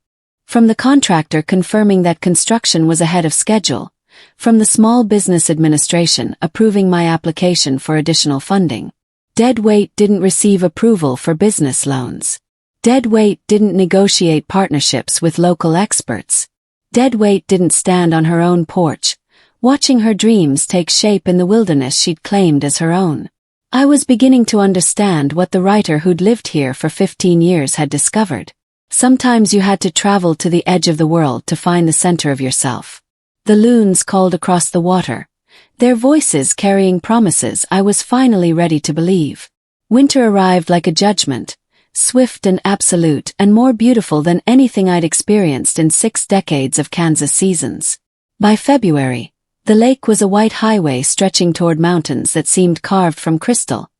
From the contractor confirming that construction was ahead of schedule. From the Small Business Administration approving my application for additional funding. Deadweight didn't receive approval for business loans. Deadweight didn't negotiate partnerships with local experts. Deadweight didn't stand on her own porch, watching her dreams take shape in the wilderness she'd claimed as her own. I was beginning to understand what the writer who'd lived here for 15 years had discovered. Sometimes you had to travel to the edge of the world to find the center of yourself. The loons called across the water, their voices carrying promises I was finally ready to believe. Winter arrived like a judgment, swift and absolute and more beautiful than anything I'd experienced in 6 decades of Kansas seasons. By February, the lake was a white highway stretching toward mountains that seemed carved from crystal,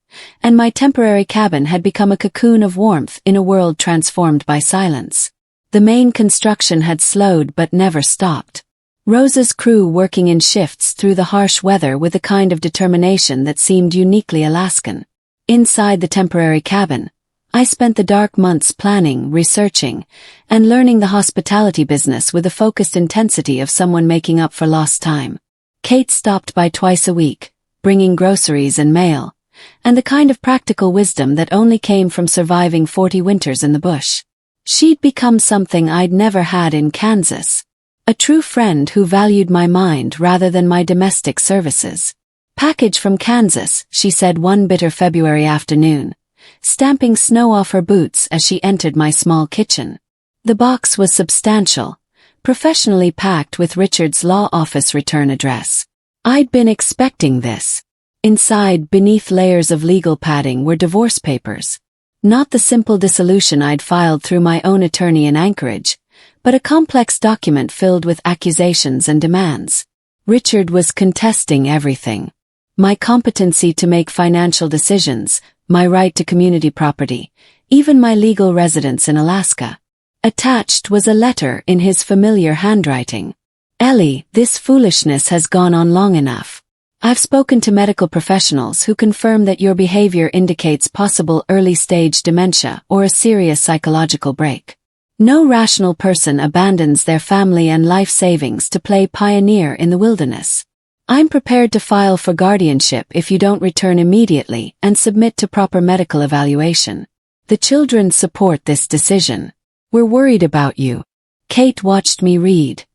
and my temporary cabin had become a cocoon of warmth in a world transformed by silence. The main construction had slowed but never stopped. Rosa's crew working in shifts through the harsh weather with a kind of determination that seemed uniquely Alaskan. Inside the temporary cabin, I spent the dark months planning, researching, and learning the hospitality business with the focused intensity of someone making up for lost time. Kate stopped by twice a week, bringing groceries and mail, and the kind of practical wisdom that only came from surviving 40 winters in the bush. She'd become something I'd never had in Kansas. A true friend who valued my mind rather than my domestic services. Package from Kansas, she said one bitter February afternoon, stamping snow off her boots as she entered my small kitchen. The box was substantial, professionally packed with Richard's law office return address. I'd been expecting this. Inside, beneath layers of legal padding, were divorce papers. Not the simple dissolution I'd filed through my own attorney in Anchorage, but a complex document filled with accusations and demands. Richard was contesting everything. My competency to make financial decisions, my right to community property, even my legal residence in Alaska. Attached was a letter in his familiar handwriting. Ellie, this foolishness has gone on long enough. I've spoken to medical professionals who confirm that your behavior indicates possible early-stage dementia or a serious psychological break. No rational person abandons their family and life savings to play pioneer in the wilderness. I'm prepared to file for guardianship if you don't return immediately and submit to proper medical evaluation. The children support this decision. We're worried about you. Kate watched me read,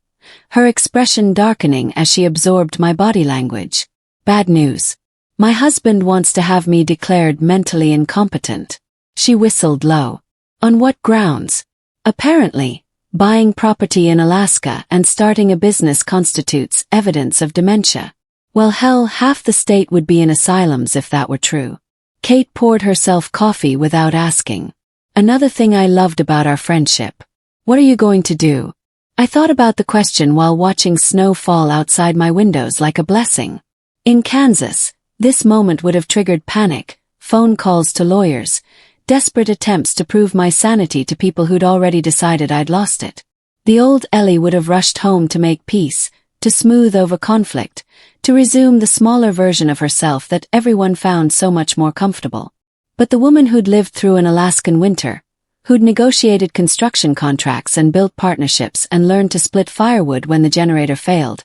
her expression darkening as she absorbed my body language. Bad news. My husband wants to have me declared mentally incompetent. She whistled low. On what grounds? Apparently, buying property in Alaska and starting a business constitutes evidence of dementia. Well, hell, half the state would be in asylums if that were true. Kate poured herself coffee without asking. Another thing I loved about our friendship. What are you going to do? I thought about the question while watching snow fall outside my windows like a blessing. In Kansas, this moment would have triggered panic, phone calls to lawyers, desperate attempts to prove my sanity to people who'd already decided I'd lost it. The old Ellie would have rushed home to make peace, to smooth over conflict, to resume the smaller version of herself that everyone found so much more comfortable. But the woman who'd lived through an Alaskan winter, who'd negotiated construction contracts and built partnerships and learned to split firewood when the generator failed,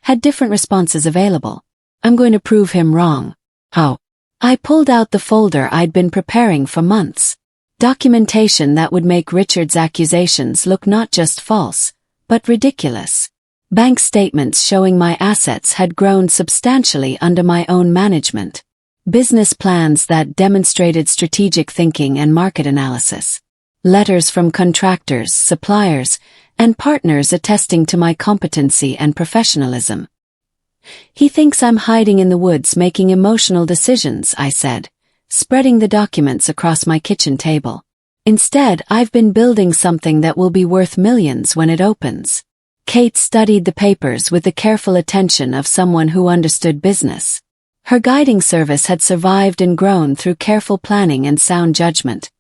had different responses available. I'm going to prove him wrong. How? I pulled out the folder I'd been preparing for months. Documentation that would make Richard's accusations look not just false, but ridiculous. Bank statements showing my assets had grown substantially under my own management. Business plans that demonstrated strategic thinking and market analysis. Letters from contractors, suppliers, and partners attesting to my competency and professionalism. He thinks I'm hiding in the woods making emotional decisions, I said, spreading the documents across my kitchen table. Instead, I've been building something that will be worth millions when it opens. Kate studied the papers with the careful attention of someone who understood business. Her guiding service had survived and grown through careful planning and sound judgment,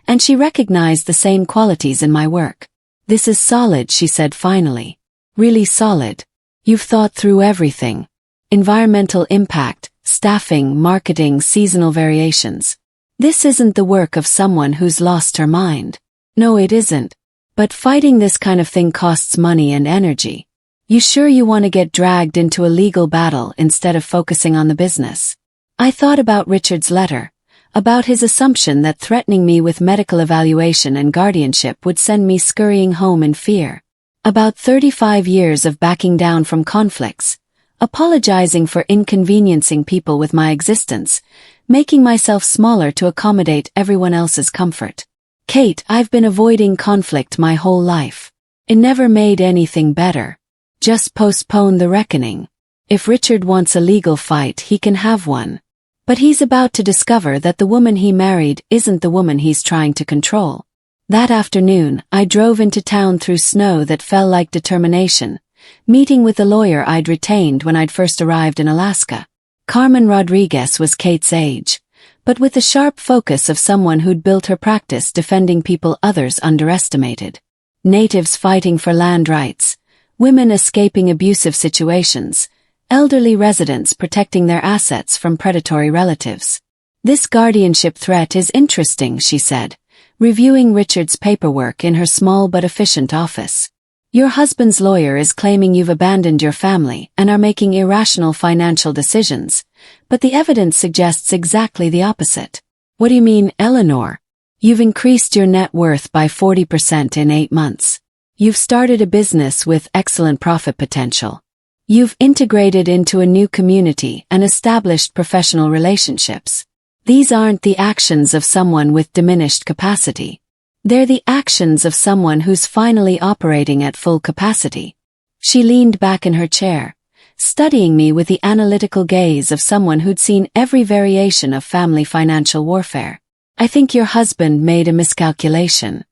and she recognized the same qualities in my work. This is solid, she said finally. Really solid. You've thought through everything. Environmental impact, staffing, marketing, seasonal variations. This isn't the work of someone who's lost her mind. No, it isn't. But fighting this kind of thing costs money and energy. You sure you want to get dragged into a legal battle instead of focusing on the business? I thought about Richard's letter, about his assumption that threatening me with medical evaluation and guardianship would send me scurrying home in fear. About 35 years of backing down from conflicts, apologizing for inconveniencing people with my existence, making myself smaller to accommodate everyone else's comfort. Kate, I've been avoiding conflict my whole life. It never made anything better. Just postpone the reckoning. If Richard wants a legal fight, he can have one. But he's about to discover that the woman he married isn't the woman he's trying to control. That afternoon, I drove into town through snow that fell like determination, meeting with the lawyer I'd retained when I'd first arrived in Alaska. Carmen Rodriguez was Kate's age, but with the sharp focus of someone who'd built her practice defending people others underestimated. Natives fighting for land rights, women escaping abusive situations, elderly residents protecting their assets from predatory relatives. This guardianship threat is interesting, she said, reviewing Richard's paperwork in her small but efficient office. Your husband's lawyer is claiming you've abandoned your family and are making irrational financial decisions, but the evidence suggests exactly the opposite. What do you mean, Eleanor? You've increased your net worth by 40% in 8 months. You've started a business with excellent profit potential. You've integrated into a new community and established professional relationships. These aren't the actions of someone with diminished capacity. They're the actions of someone who's finally operating at full capacity. She leaned back in her chair, studying me with the analytical gaze of someone who'd seen every variation of family financial warfare. I think your husband made a miscalculation.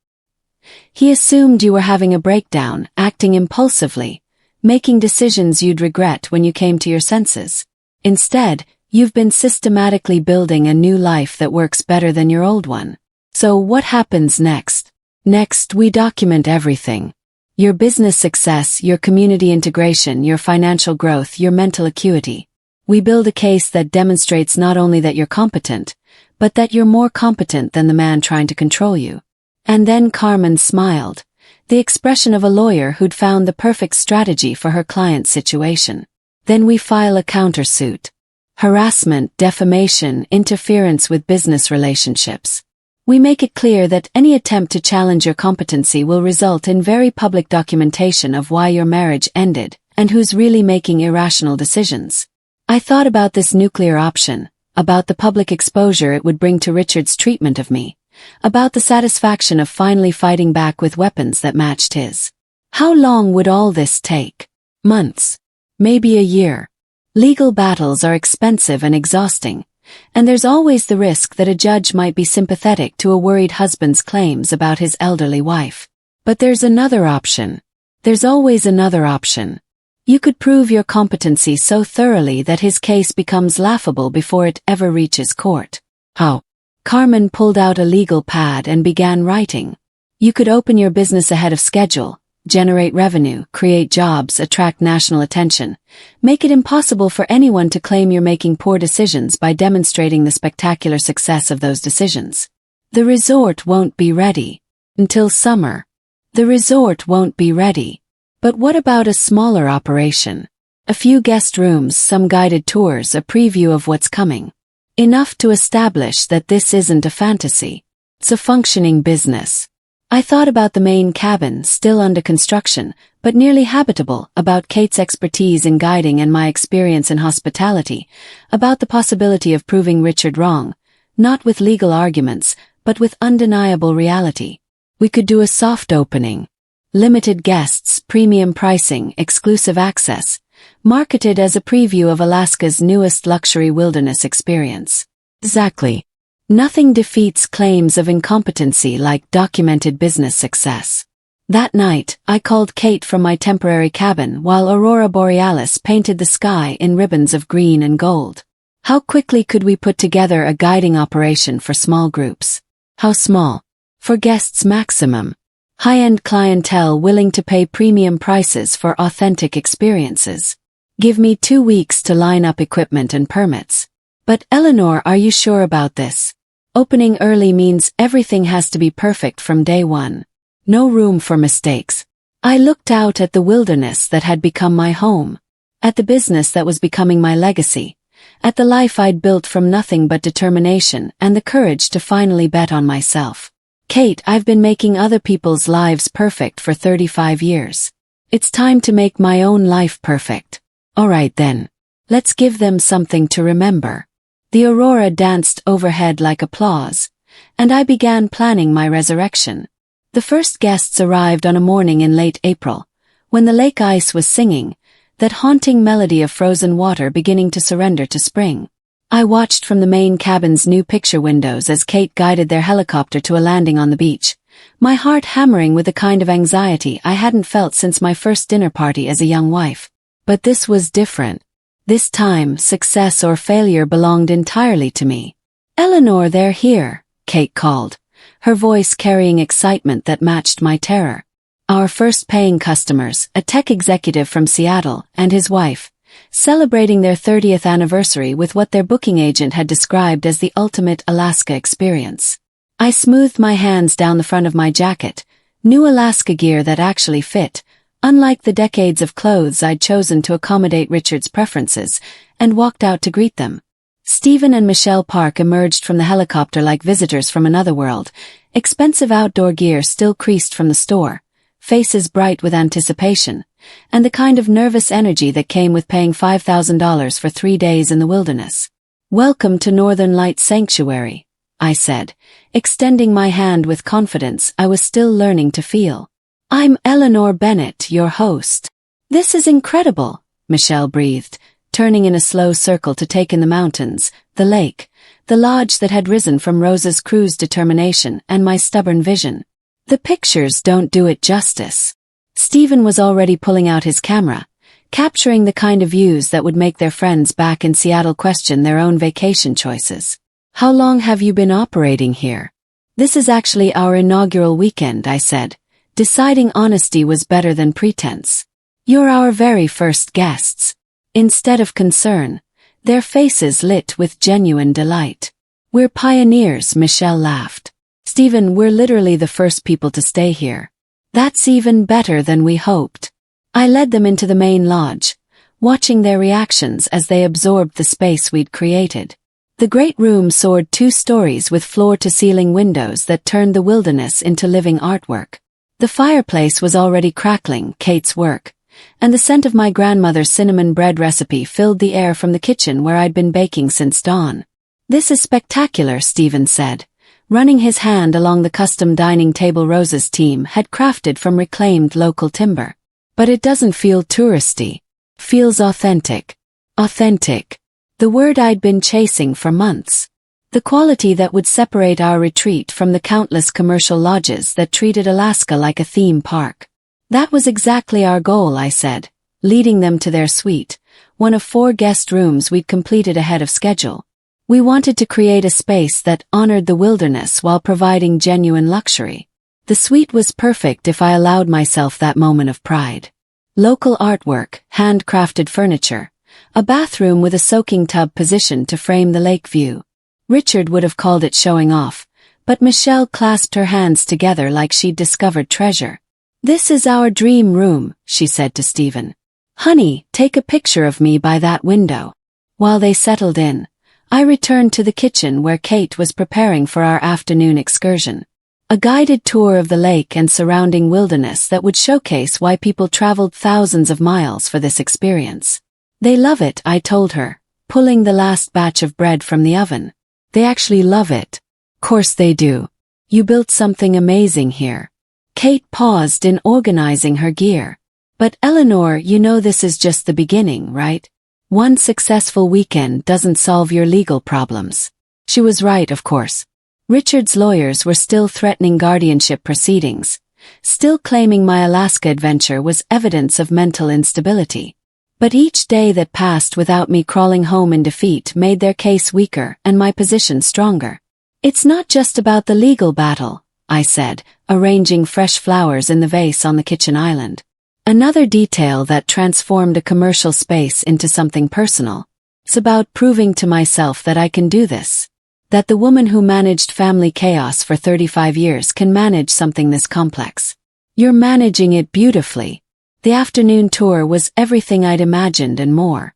He assumed you were having a breakdown, acting impulsively, making decisions you'd regret when you came to your senses. Instead, you've been systematically building a new life that works better than your old one. So what happens next? Next, we document everything. Your business success, your community integration, your financial growth, your mental acuity. We build a case that demonstrates not only that you're competent, but that you're more competent than the man trying to control you. And then Carmen smiled, the expression of a lawyer who'd found the perfect strategy for her client's situation. Then we file a countersuit. Harassment, defamation, interference with business relationships. We make it clear that any attempt to challenge your competency will result in very public documentation of why your marriage ended and who's really making irrational decisions. I thought about this nuclear option, about the public exposure it would bring to Richard's treatment of me, about the satisfaction of finally fighting back with weapons that matched his. How long would all this take? Months. Maybe a year. Legal battles are expensive and exhausting, and there's always the risk that a judge might be sympathetic to a worried husband's claims about his elderly wife. But there's another option. There's always another option. You could prove your competency so thoroughly that his case becomes laughable before it ever reaches court. How? Carmen pulled out a legal pad and began writing. You could open your business ahead of schedule, generate revenue, create jobs, attract national attention, make it impossible for anyone to claim you're making poor decisions by demonstrating the spectacular success of those decisions. The resort won't be ready until summer. The resort won't be ready. But what about a smaller operation? A few guest rooms, some guided tours, a preview of what's coming. Enough to establish that this isn't a fantasy. It's a functioning business. I thought about the main cabin, still under construction, but nearly habitable, about Kate's expertise in guiding and my experience in hospitality, about the possibility of proving Richard wrong, not with legal arguments, but with undeniable reality. We could do a soft opening. Limited guests, premium pricing, exclusive access, marketed as a preview of Alaska's newest luxury wilderness experience. Exactly. Nothing defeats claims of incompetency like documented business success. That night, I called Kate from my temporary cabin while Aurora Borealis painted the sky in ribbons of green and gold. How quickly could we put together a guiding operation for small groups? How small? For guests maximum. High-end clientele willing to pay premium prices for authentic experiences. Give me 2 weeks to line up equipment and permits. But Eleanor, are you sure about this? Opening early means everything has to be perfect from day one. No room for mistakes. I looked out at the wilderness that had become my home, at the business that was becoming my legacy, at the life I'd built from nothing but determination and the courage to finally bet on myself. Kate, I've been making other people's lives perfect for 35 years. It's time to make my own life perfect. All right then. Let's give them something to remember. The aurora danced overhead like applause, and I began planning my resurrection. The first guests arrived on a morning in late April, when the lake ice was singing, that haunting melody of frozen water beginning to surrender to spring. I watched from the main cabin's new picture windows as Kate guided their helicopter to a landing on the beach, my heart hammering with the kind of anxiety I hadn't felt since my first dinner party as a young wife. But this was different. This time, success or failure belonged entirely to me. Eleanor, they're here, Kate called, her voice carrying excitement that matched my terror. Our first paying customers, a tech executive from Seattle and his wife, celebrating their 30th anniversary with what their booking agent had described as the ultimate Alaska experience. I smoothed my hands down the front of my jacket, new Alaska gear that actually fit, unlike the decades of clothes I'd chosen to accommodate Richard's preferences, and walked out to greet them. Stephen and Michelle Park emerged from the helicopter like visitors from another world, expensive outdoor gear still creased from the store, faces bright with anticipation, and the kind of nervous energy that came with paying $5,000 for 3 days in the wilderness. Welcome to Northern Lights Sanctuary, I said, extending my hand with confidence I was still learning to feel. I'm Eleanor Bennett, your host. This is incredible, Michelle breathed, turning in a slow circle to take in the mountains, the lake, the lodge that had risen from Rosa's cruise determination and my stubborn vision. The pictures don't do it justice. Stephen was already pulling out his camera, capturing the kind of views that would make their friends back in Seattle question their own vacation choices. How long have you been operating here? This is actually our inaugural weekend, I said. Deciding honesty was better than pretense. You're our very first guests. Instead of concern, their faces lit with genuine delight. We're pioneers, Michelle laughed. Stephen, we're literally the first people to stay here. That's even better than we hoped. I led them into the main lodge, watching their reactions as they absorbed the space we'd created. The great room soared 2 stories with floor-to-ceiling windows that turned the wilderness into living artwork. The fireplace was already crackling, Kate's work, and the scent of my grandmother's cinnamon bread recipe filled the air from the kitchen where I'd been baking since dawn. "This is spectacular," Stephen said, running his hand along the custom dining table Rose's team had crafted from reclaimed local timber. "But it doesn't feel touristy. Feels authentic." Authentic. The word I'd been chasing for months. The quality that would separate our retreat from the countless commercial lodges that treated Alaska like a theme park. "That was exactly our goal," I said, leading them to their suite, one of 4 guest rooms we'd completed ahead of schedule. We wanted to create a space that honored the wilderness while providing genuine luxury. The suite was perfect if I allowed myself that moment of pride. Local artwork, handcrafted furniture, a bathroom with a soaking tub positioned to frame the lake view. Richard would have called it showing off, but Michelle clasped her hands together like she'd discovered treasure. "This is our dream room," she said to Stephen. "Honey, take a picture of me by that window." While they settled in, I returned to the kitchen where Kate was preparing for our afternoon excursion. A guided tour of the lake and surrounding wilderness that would showcase why people traveled thousands of miles for this experience. "They love it," I told her, pulling the last batch of bread from the oven. "They actually love it." "Course they do. You built something amazing here." Kate paused in organizing her gear. "But Eleanor, you know this is just the beginning, right? One successful weekend doesn't solve your legal problems." She was right, of course. Richard's lawyers were still threatening guardianship proceedings, still claiming my Alaska adventure was evidence of mental instability. But each day that passed without me crawling home in defeat made their case weaker and my position stronger. "It's not just about the legal battle," I said, arranging fresh flowers in the vase on the kitchen island. "Another detail that transformed a commercial space into something personal. It's about proving to myself that I can do this. That the woman who managed family chaos for 35 years can manage something this complex. You're managing it beautifully." The afternoon tour was everything I'd imagined and more.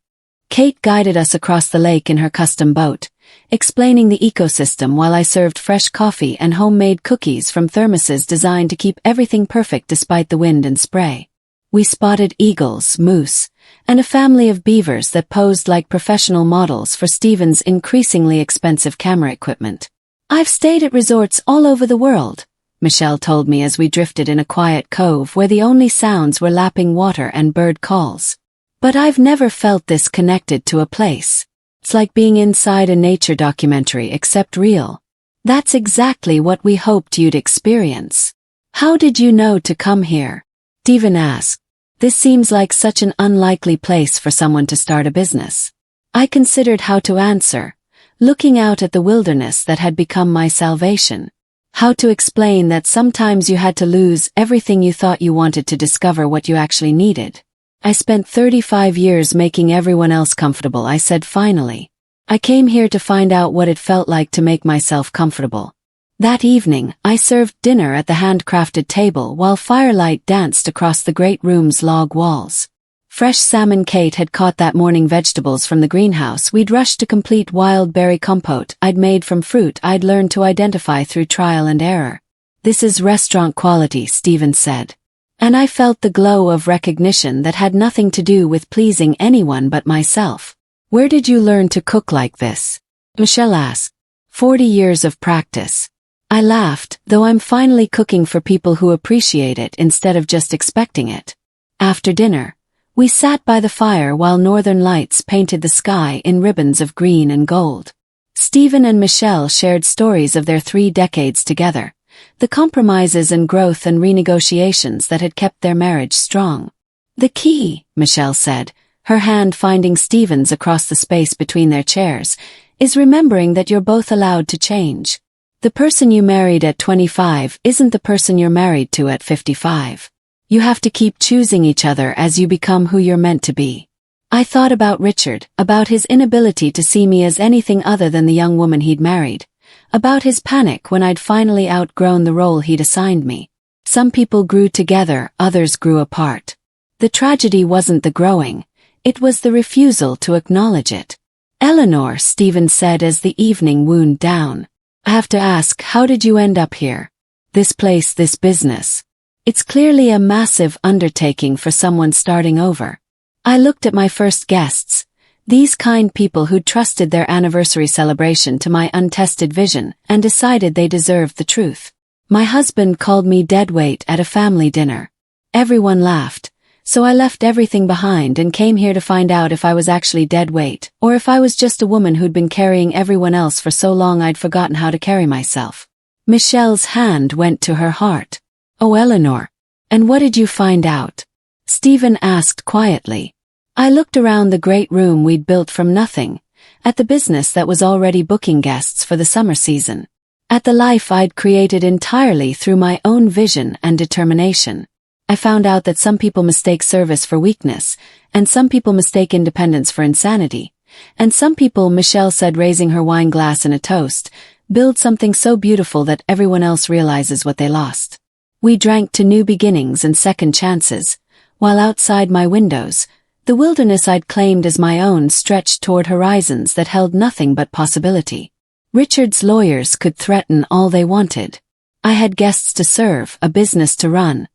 Kate guided us across the lake in her custom boat, explaining the ecosystem while I served fresh coffee and homemade cookies from thermoses designed to keep everything perfect despite the wind and spray. We spotted eagles, moose, and a family of beavers that posed like professional models for Stephen's increasingly expensive camera equipment. "I've stayed at resorts all over the world," Michelle told me as we drifted in a quiet cove where the only sounds were lapping water and bird calls. "But I've never felt this connected to a place. It's like being inside a nature documentary except real." "That's exactly what we hoped you'd experience." "How did you know to come here?" Stephen asked. "This seems like such an unlikely place for someone to start a business." I considered how to answer, looking out at the wilderness that had become my salvation. How to explain that sometimes you had to lose everything you thought you wanted to discover what you actually needed. "I spent 35 years making everyone else comfortable," I said finally. "I came here to find out what it felt like to make myself comfortable." That evening, I served dinner at the handcrafted table while firelight danced across the great room's log walls. Fresh salmon Kate had caught that morning, vegetables from the greenhouse we'd rushed to complete, wild berry compote I'd made from fruit I'd learned to identify through trial and error. "This is restaurant quality," Stephen said. And I felt the glow of recognition that had nothing to do with pleasing anyone but myself. "Where did you learn to cook like this?" Michelle asked. 40 years of practice." I laughed, though I'm finally cooking for people who appreciate it instead of just expecting it. After dinner, we sat by the fire while northern lights painted the sky in ribbons of green and gold. Stephen and Michelle shared stories of their 3 decades together, the compromises and growth and renegotiations that had kept their marriage strong. "The key," Michelle said, her hand finding Stephen's across the space between their chairs, "is remembering that you're both allowed to change. The person you married at 25 isn't the person you're married to at 55. You have to keep choosing each other as you become who you're meant to be." I thought about Richard, about his inability to see me as anything other than the young woman he'd married, about his panic when I'd finally outgrown the role he'd assigned me. Some people grew together, others grew apart. The tragedy wasn't the growing, It was the refusal to acknowledge it. "Eleanor," Stephen said as the evening wound down. "I have to ask, how did you end up here? This place, this business. It's clearly a massive undertaking for someone starting over." I looked at my first guests, these kind people who'd trusted their anniversary celebration to my untested vision, and decided they deserved the truth. My husband called me deadweight at a family dinner. Everyone laughed, so I left everything behind and came here to find out if I was actually dead weight, or if I was just a woman who'd been carrying everyone else for so long I'd forgotten how to carry myself. Michelle's hand went to her heart. "Oh, Eleanor. And what did you find out?" Stephen asked quietly. I looked around the great room we'd built from nothing, at the business that was already booking guests for the summer season, at the life I'd created entirely through my own vision and determination. I found out that some people mistake service for weakness, and some people mistake independence for insanity, and some people, Michelle said raising her wine glass in a toast, build something so beautiful that everyone else realizes what they lost. We drank to new beginnings and second chances, while outside my windows, the wilderness I'd claimed as my own stretched toward horizons that held nothing but possibility. Richard's lawyers could threaten all they wanted. I had guests to serve, a business to run,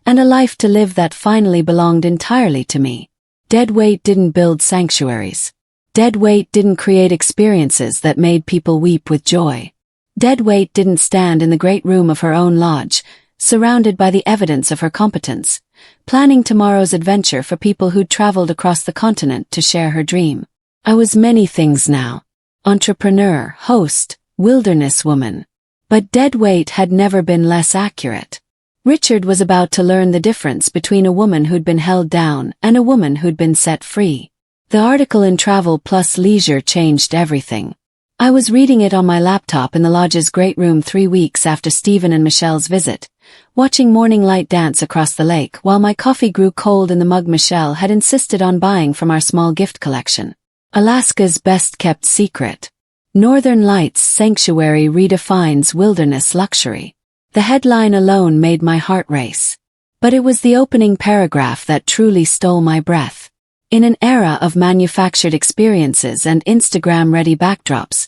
and a life to live that finally belonged entirely to me. Deadweight didn't build sanctuaries. Deadweight didn't create experiences that made people weep with joy. Deadweight didn't stand in the great room of her own lodge, surrounded by the evidence of her competence, planning tomorrow's adventure for people who'd traveled across the continent to share her dream. I was many things now. Entrepreneur, host, wilderness woman. But deadweight had never been less accurate. Richard was about to learn the difference between a woman who'd been held down and a woman who'd been set free. The article in Travel Plus Leisure changed everything. I was reading it on my laptop in the lodge's great room 3 weeks after Stephen and Michelle's visit, watching morning light dance across the lake while my coffee grew cold in the mug Michelle had insisted on buying from our small gift collection. Alaska's best-kept secret. Northern Lights Sanctuary redefines wilderness luxury. The headline alone made my heart race. But it was the opening paragraph that truly stole my breath. In an era of manufactured experiences and Instagram-ready backdrops,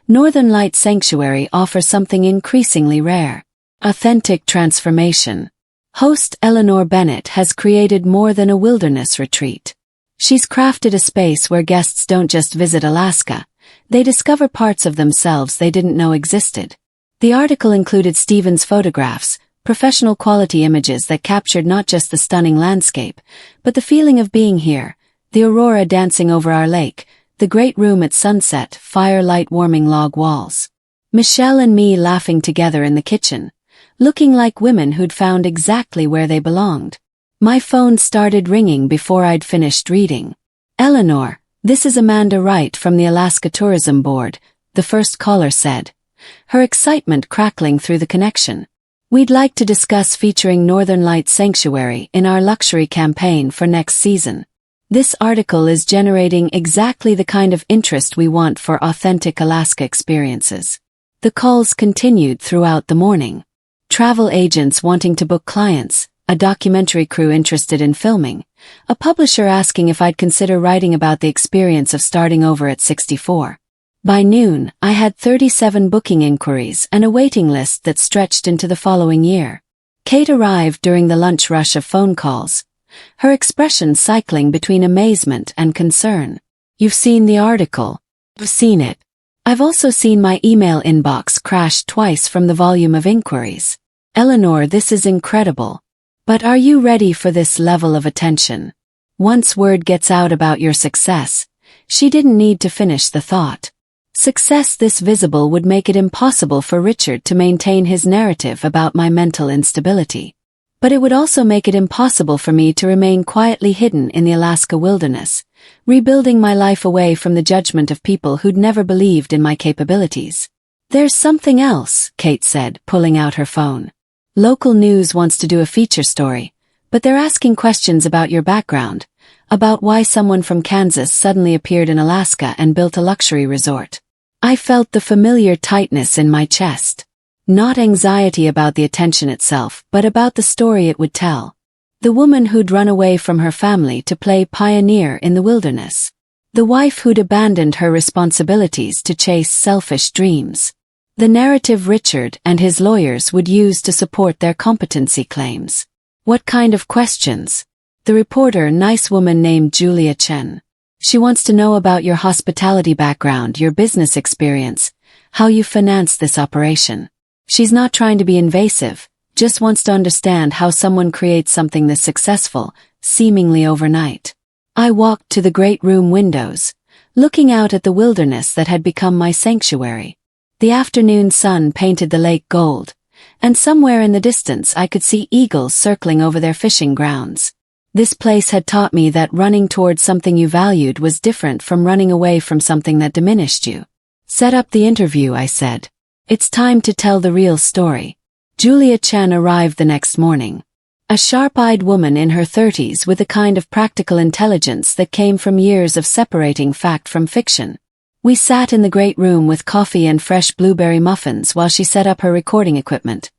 Northern Lights Sanctuary offers something increasingly rare. Authentic transformation. Host Eleanor Bennett has created more than a wilderness retreat. She's crafted a space where guests don't just visit Alaska, they discover parts of themselves they didn't know existed. The article included Stephen's photographs, professional quality images that captured not just the stunning landscape, but the feeling of being here, the aurora dancing over our lake, the great room at sunset, firelight warming log walls. Michelle and me laughing together in the kitchen, looking like women who'd found exactly where they belonged. My phone started ringing before I'd finished reading. "Eleanor, this is Amanda Wright from the Alaska Tourism Board," the first caller said, her excitement crackling through the connection. "We'd like to discuss featuring Northern Lights Sanctuary in our luxury campaign for next season. This article is generating exactly the kind of interest we want for authentic Alaska experiences." The calls continued throughout the morning. Travel agents wanting to book clients, a documentary crew interested in filming, a publisher asking if I'd consider writing about the experience of starting over at 64. By noon, I had 37 booking inquiries and a waiting list that stretched into the following year. Kate arrived during the lunch rush of phone calls, her expression cycling between amazement and concern. "You've seen the article." "I've seen it. I've also seen my email inbox crash twice from the volume of inquiries. Eleanor, this is incredible. But are you ready for this level of attention? Once word gets out about your success," she didn't need to finish the thought. "Success this visible would make it impossible for Richard to maintain his narrative about my mental instability. But it would also make it impossible for me to remain quietly hidden in the Alaska wilderness, rebuilding my life away from the judgment of people who'd never believed in my capabilities." "There's something else," Kate said, pulling out her phone. "Local news wants to do a feature story, but they're asking questions about your background, about why someone from Kansas suddenly appeared in Alaska and built a luxury resort." I felt the familiar tightness in my chest. Not anxiety about the attention itself, but about the story it would tell. The woman who'd run away from her family to play pioneer in the wilderness. The wife who'd abandoned her responsibilities to chase selfish dreams. The narrative Richard and his lawyers would use to support their competency claims. What kind of questions? The reporter, nice woman named Julia Chen. She wants to know about your hospitality background, your business experience, how you finance this operation. She's not trying to be invasive, just wants to understand how someone creates something this successful, seemingly overnight. I walked to the great room windows, looking out at the wilderness that had become my sanctuary. The afternoon sun painted the lake gold, and somewhere in the distance I could see eagles circling over their fishing grounds. This place had taught me that running towards something you valued was different from running away from something that diminished you. Set up the interview, I said. It's time to tell the real story. Julia Chen arrived the next morning. A sharp-eyed woman in her 30s with a kind of practical intelligence that came from years of separating fact from fiction. We sat in the great room with coffee and fresh blueberry muffins while she set up her recording equipment.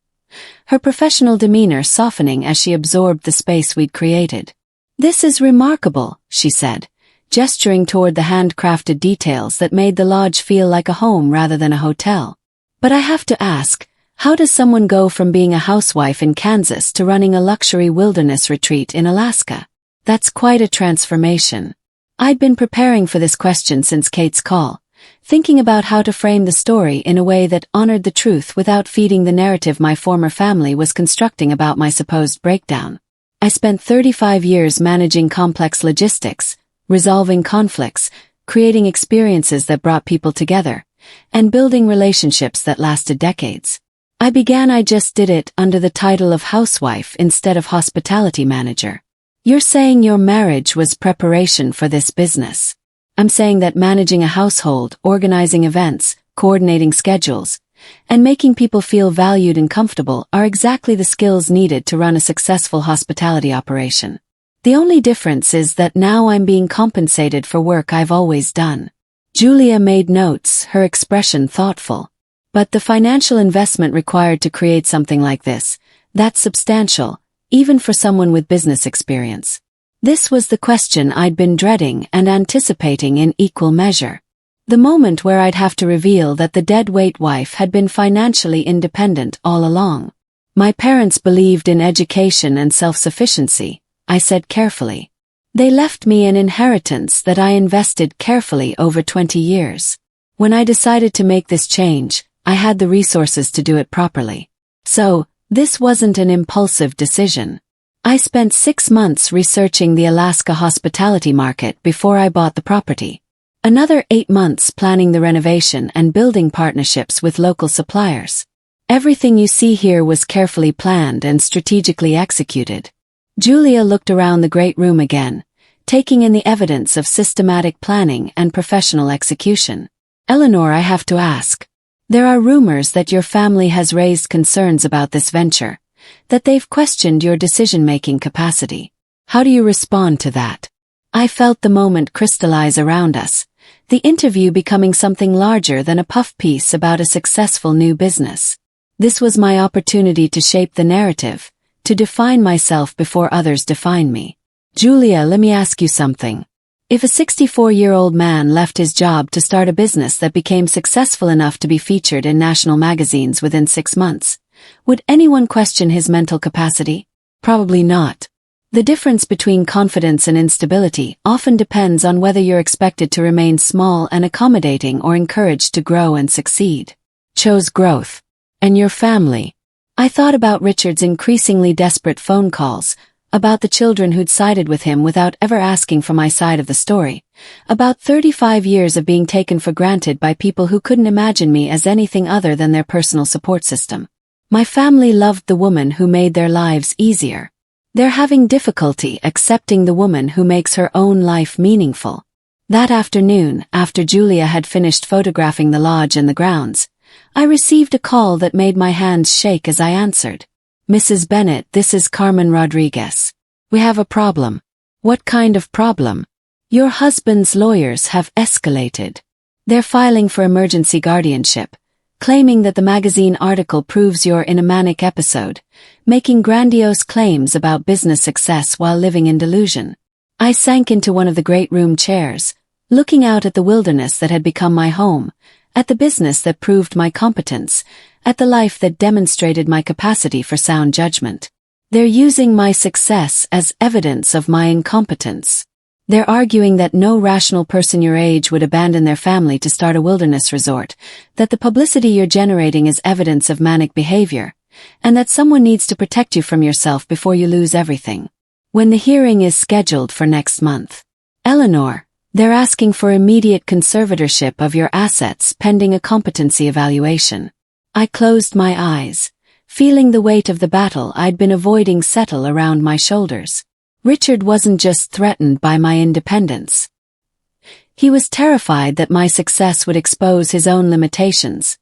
Her professional demeanor softening as she absorbed the space we'd created. "This is remarkable," she said, gesturing toward the handcrafted details that made the lodge feel like a home rather than a hotel. "But I have to ask, how does someone go from being a housewife in Kansas to running a luxury wilderness retreat in Alaska? That's quite a transformation." I'd been preparing for this question since Kate's call, thinking about how to frame the story in a way that honored the truth without feeding the narrative my former family was constructing about my supposed breakdown. I spent 35 years managing complex logistics, resolving conflicts, creating experiences that brought people together, and building relationships that lasted decades. I just did it under the title of housewife instead of hospitality manager. You're saying your marriage was preparation for this business. I'm saying that managing a household, organizing events, coordinating schedules, and making people feel valued and comfortable are exactly the skills needed to run a successful hospitality operation. The only difference is that now I'm being compensated for work I've always done. Julia made notes, her expression thoughtful. But the financial investment required to create something like this, that's substantial, even for someone with business experience. This was the question I'd been dreading and anticipating in equal measure. The moment where I'd have to reveal that the deadweight wife had been financially independent all along. My parents believed in education and self-sufficiency, I said carefully. They left me an inheritance that I invested carefully over 20 years. When I decided to make this change, I had the resources to do it properly. So, this wasn't an impulsive decision. I spent 6 months researching the Alaska hospitality market before I bought the property. Another 8 months planning the renovation and building partnerships with local suppliers. Everything you see here was carefully planned and strategically executed. Julia looked around the great room again, taking in the evidence of systematic planning and professional execution. "Eleanor, I have to ask. There are rumors that your family has raised concerns about this venture, that they've questioned your decision-making capacity. How do you respond to that?" I felt the moment crystallize around us, the interview becoming something larger than a puff piece about a successful new business. This was my opportunity to shape the narrative, to define myself before others define me. "Julia, let me ask you something. If a 64-year-old man left his job to start a business that became successful enough to be featured in national magazines within 6 months, would anyone question his mental capacity? Probably not. The difference between confidence and instability often depends on whether you're expected to remain small and accommodating or encouraged to grow and succeed. Chose growth. And your family. I thought about Richard's increasingly desperate phone calls, about the children who'd sided with him without ever asking for my side of the story, about 35 years of being taken for granted by people who couldn't imagine me as anything other than their personal support system. My family loved the woman who made their lives easier. They're having difficulty accepting the woman who makes her own life meaningful. That afternoon, after Julia had finished photographing the lodge and the grounds, I received a call that made my hands shake as I answered. "Mrs. Bennett, this is Carmen Rodriguez. We have a problem." "What kind of problem?" "Your husband's lawyers have escalated. They're filing for emergency guardianship, claiming that the magazine article proves you're in a manic episode, making grandiose claims about business success while living in delusion. I sank into one of the great room chairs, looking out at the wilderness that had become my home, at the business that proved my competence, at the life that demonstrated my capacity for sound judgment. They're using my success as evidence of my incompetence. They're arguing that no rational person your age would abandon their family to start a wilderness resort, that the publicity you're generating is evidence of manic behavior, and that someone needs to protect you from yourself before you lose everything. When the hearing is scheduled for next month, Eleanor, they're asking for immediate conservatorship of your assets pending a competency evaluation. I closed my eyes, feeling the weight of the battle I'd been avoiding settle around my shoulders. Richard wasn't just threatened by my independence. He was terrified that my success would expose his own limitations,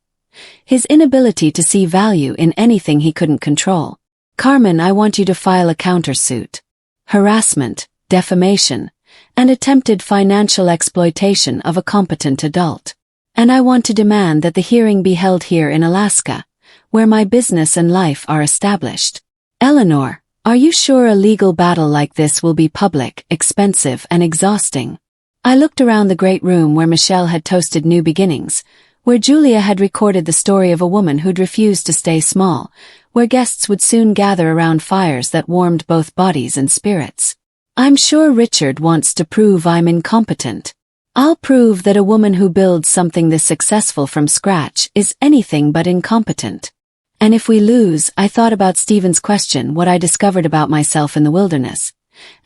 his inability to see value in anything he couldn't control. Carmen, I want you to file a countersuit. Harassment, defamation, and attempted financial exploitation of a competent adult. And I want to demand that the hearing be held here in Alaska, where my business and life are established. Eleanor, are you sure a legal battle like this will be public, expensive, and exhausting? I looked around the great room where Michelle had toasted new beginnings, where Julia had recorded the story of a woman who'd refused to stay small, where guests would soon gather around fires that warmed both bodies and spirits. I'm sure Richard wants to prove I'm incompetent. I'll prove that a woman who builds something this successful from scratch is anything but incompetent. And if we lose, I thought about Stephen's question, what I discovered about myself in the wilderness,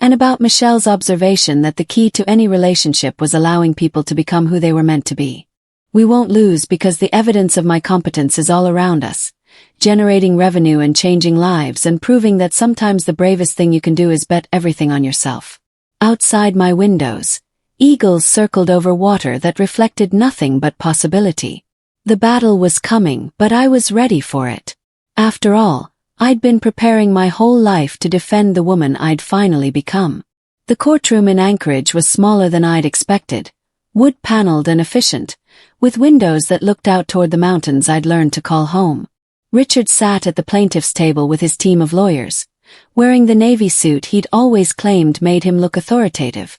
and about Michelle's observation that the key to any relationship was allowing people to become who they were meant to be. We won't lose because the evidence of my competence is all around us, generating revenue and changing lives and proving that sometimes the bravest thing you can do is bet everything on yourself. Outside my windows, eagles circled over water that reflected nothing but possibility. The battle was coming, but I was ready for it. After all, I'd been preparing my whole life to defend the woman I'd finally become. The courtroom in Anchorage was smaller than I'd expected, wood-paneled and efficient, with windows that looked out toward the mountains I'd learned to call home. Richard sat at the plaintiff's table with his team of lawyers, wearing the navy suit he'd always claimed made him look authoritative.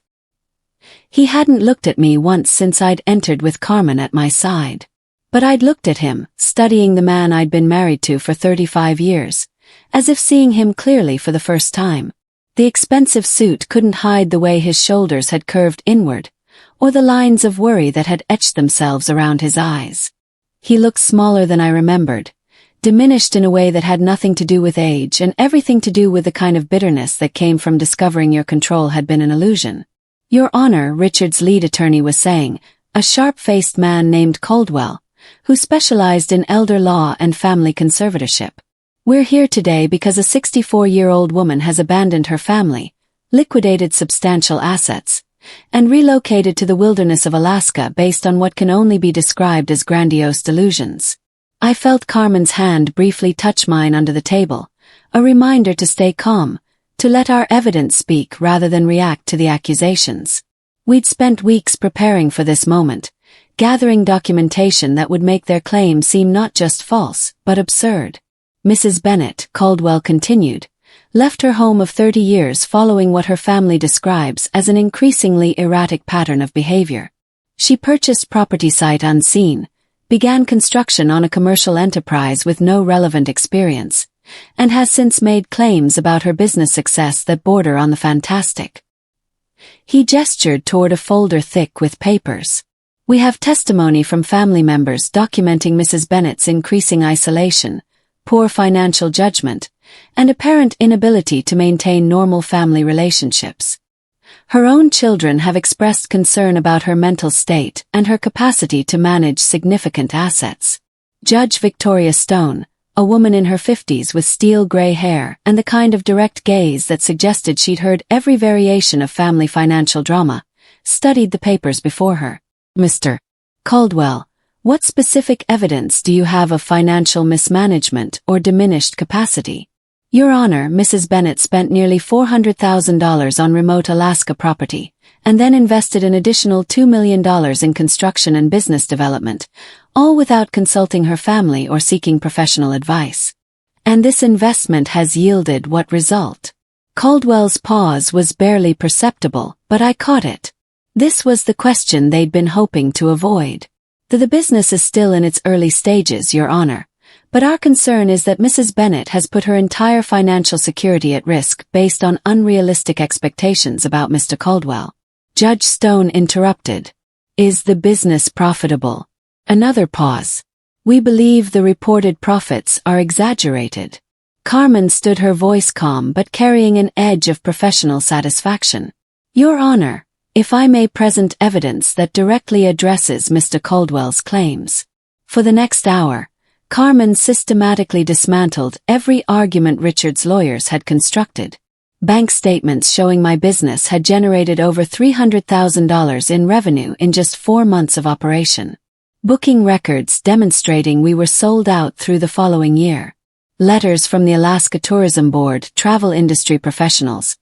He hadn't looked at me once since I'd entered with Carmen at my side. But I'd looked at him, studying the man I'd been married to for 35 years, as if seeing him clearly for the first time. The expensive suit couldn't hide the way his shoulders had curved inward, or the lines of worry that had etched themselves around his eyes. He looked smaller than I remembered, diminished in a way that had nothing to do with age and everything to do with the kind of bitterness that came from discovering your control had been an illusion. Your Honor, Richard's lead attorney was saying, a sharp-faced man named Caldwell, who specialized in elder law and family conservatorship. We're here today because a 64-year-old woman has abandoned her family, liquidated substantial assets, and relocated to the wilderness of Alaska based on what can only be described as grandiose delusions. I felt Carmen's hand briefly touch mine under the table, a reminder to stay calm, to let our evidence speak rather than react to the accusations. We'd spent weeks preparing for this moment, gathering documentation that would make their claim seem not just false, but absurd. Mrs. Bennet, Caldwell continued, left her home of 30 years following what her family describes as an increasingly erratic pattern of behavior. She purchased property sight unseen, began construction on a commercial enterprise with no relevant experience, and has since made claims about her business success that border on the fantastic. He gestured toward a folder thick with papers. We have testimony from family members documenting Mrs. Bennet's increasing isolation, poor financial judgment, and apparent inability to maintain normal family relationships. Her own children have expressed concern about her mental state and her capacity to manage significant assets. Judge Victoria Stone, a woman in her 50s with steel-gray hair and the kind of direct gaze that suggested she'd heard every variation of family financial drama, studied the papers before her. Mr. Caldwell, what specific evidence do you have of financial mismanagement or diminished capacity? Your Honor, Mrs. Bennet spent nearly $400,000 on remote Alaska property, and then invested an additional $2 million in construction and business development, all without consulting her family or seeking professional advice. And this investment has yielded what result? Caldwell's pause was barely perceptible, but I caught it. This was the question they'd been hoping to avoid. The business is still in its early stages, Your Honor, but our concern is that Mrs. Bennet has put her entire financial security at risk based on unrealistic expectations about Mr. Caldwell. Judge Stone interrupted. Is the business profitable? Another pause. We believe the reported profits are exaggerated. Carmen stood, her voice calm but carrying an edge of professional satisfaction. Your Honor, if I may present evidence that directly addresses Mr. Caldwell's claims. For the next hour, Carmen systematically dismantled every argument Richard's lawyers had constructed. Bank statements showing my business had generated over $300,000 in revenue in just 4 months of operation. Booking records demonstrating we were sold out through the following year. Letters from the Alaska Tourism Board, travel industry professionals,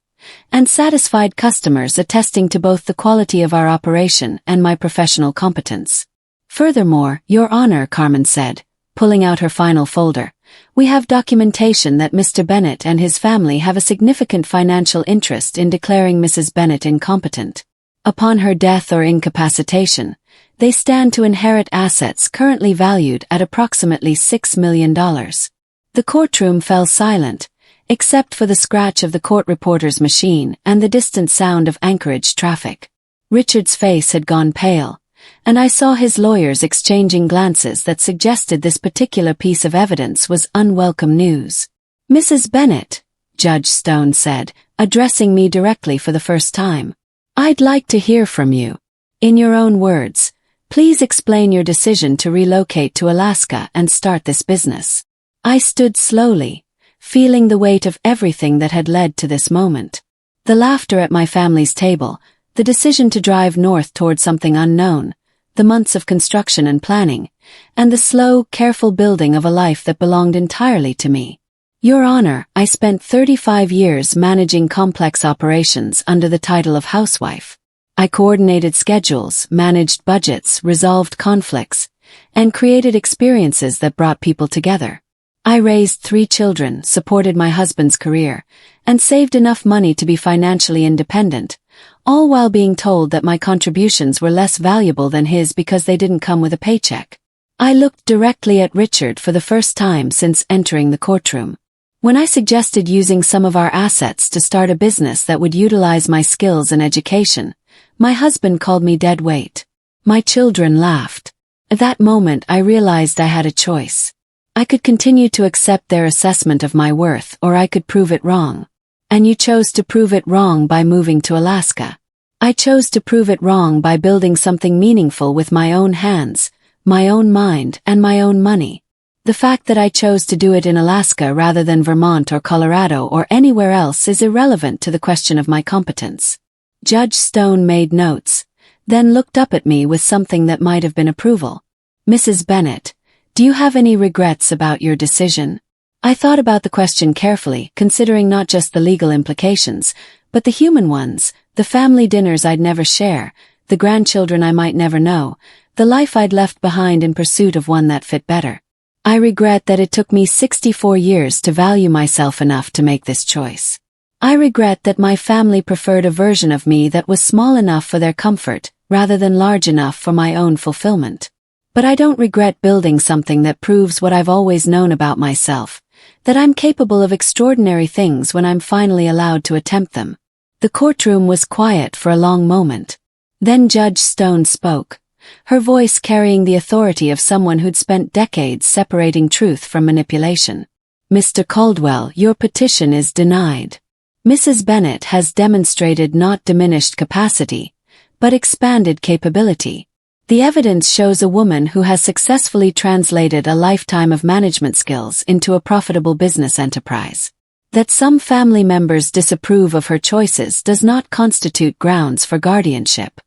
and satisfied customers attesting to both the quality of our operation and my professional competence. Furthermore, Your Honor, Carmen said, pulling out her final folder, we have documentation that Mr. Bennet and his family have a significant financial interest in declaring Mrs. Bennet incompetent. Upon her death or incapacitation, they stand to inherit assets currently valued at approximately $6 million. The courtroom fell silent, except for the scratch of the court reporter's machine and the distant sound of Anchorage traffic. Richard's face had gone pale, and I saw his lawyers exchanging glances that suggested this particular piece of evidence was unwelcome news. Mrs. Bennet, Judge Stone said, addressing me directly for the first time, I'd like to hear from you. In your own words, please explain your decision to relocate to Alaska and start this business. I stood slowly, feeling the weight of everything that had led to this moment. The laughter at my family's table, the decision to drive north toward something unknown, the months of construction and planning, and the slow, careful building of a life that belonged entirely to me. Your Honor, I spent 35 years managing complex operations under the title of housewife. I coordinated schedules, managed budgets, resolved conflicts, and created experiences that brought people together. I raised 3 children, supported my husband's career, and saved enough money to be financially independent, all while being told that my contributions were less valuable than his because they didn't come with a paycheck. I looked directly at Richard for the first time since entering the courtroom. When I suggested using some of our assets to start a business that would utilize my skills and education, my husband called me dead weight. My children laughed. At that moment I realized I had a choice. I could continue to accept their assessment of my worth, or I could prove it wrong. And you chose to prove it wrong by moving to Alaska. I chose to prove it wrong by building something meaningful with my own hands, my own mind, and my own money. The fact that I chose to do it in Alaska rather than Vermont or Colorado or anywhere else is irrelevant to the question of my competence. Judge Stone made notes, then looked up at me with something that might have been approval. Mrs. Bennet, do you have any regrets about your decision? I thought about the question carefully, considering not just the legal implications, but the human ones, the family dinners I'd never share, the grandchildren I might never know, the life I'd left behind in pursuit of one that fit better. I regret that it took me 64 years to value myself enough to make this choice. I regret that my family preferred a version of me that was small enough for their comfort, rather than large enough for my own fulfillment. But I don't regret building something that proves what I've always known about myself, that I'm capable of extraordinary things when I'm finally allowed to attempt them. The courtroom was quiet for a long moment. Then Judge Stone spoke, her voice carrying the authority of someone who'd spent decades separating truth from manipulation. Mr. Caldwell, your petition is denied. Mrs. Bennet has demonstrated not diminished capacity, but expanded capability. The evidence shows a woman who has successfully translated a lifetime of management skills into a profitable business enterprise. That some family members disapprove of her choices does not constitute grounds for guardianship.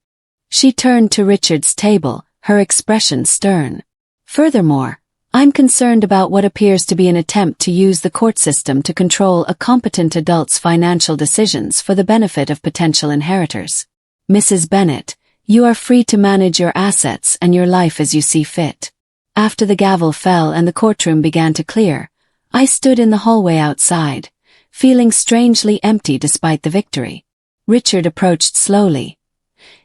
She turned to Richard's table, her expression stern. Furthermore, I'm concerned about what appears to be an attempt to use the court system to control a competent adult's financial decisions for the benefit of potential inheritors. Mrs. Bennet, you are free to manage your assets and your life as you see fit. After the gavel fell and the courtroom began to clear, I stood in the hallway outside, feeling strangely empty despite the victory. Richard approached slowly,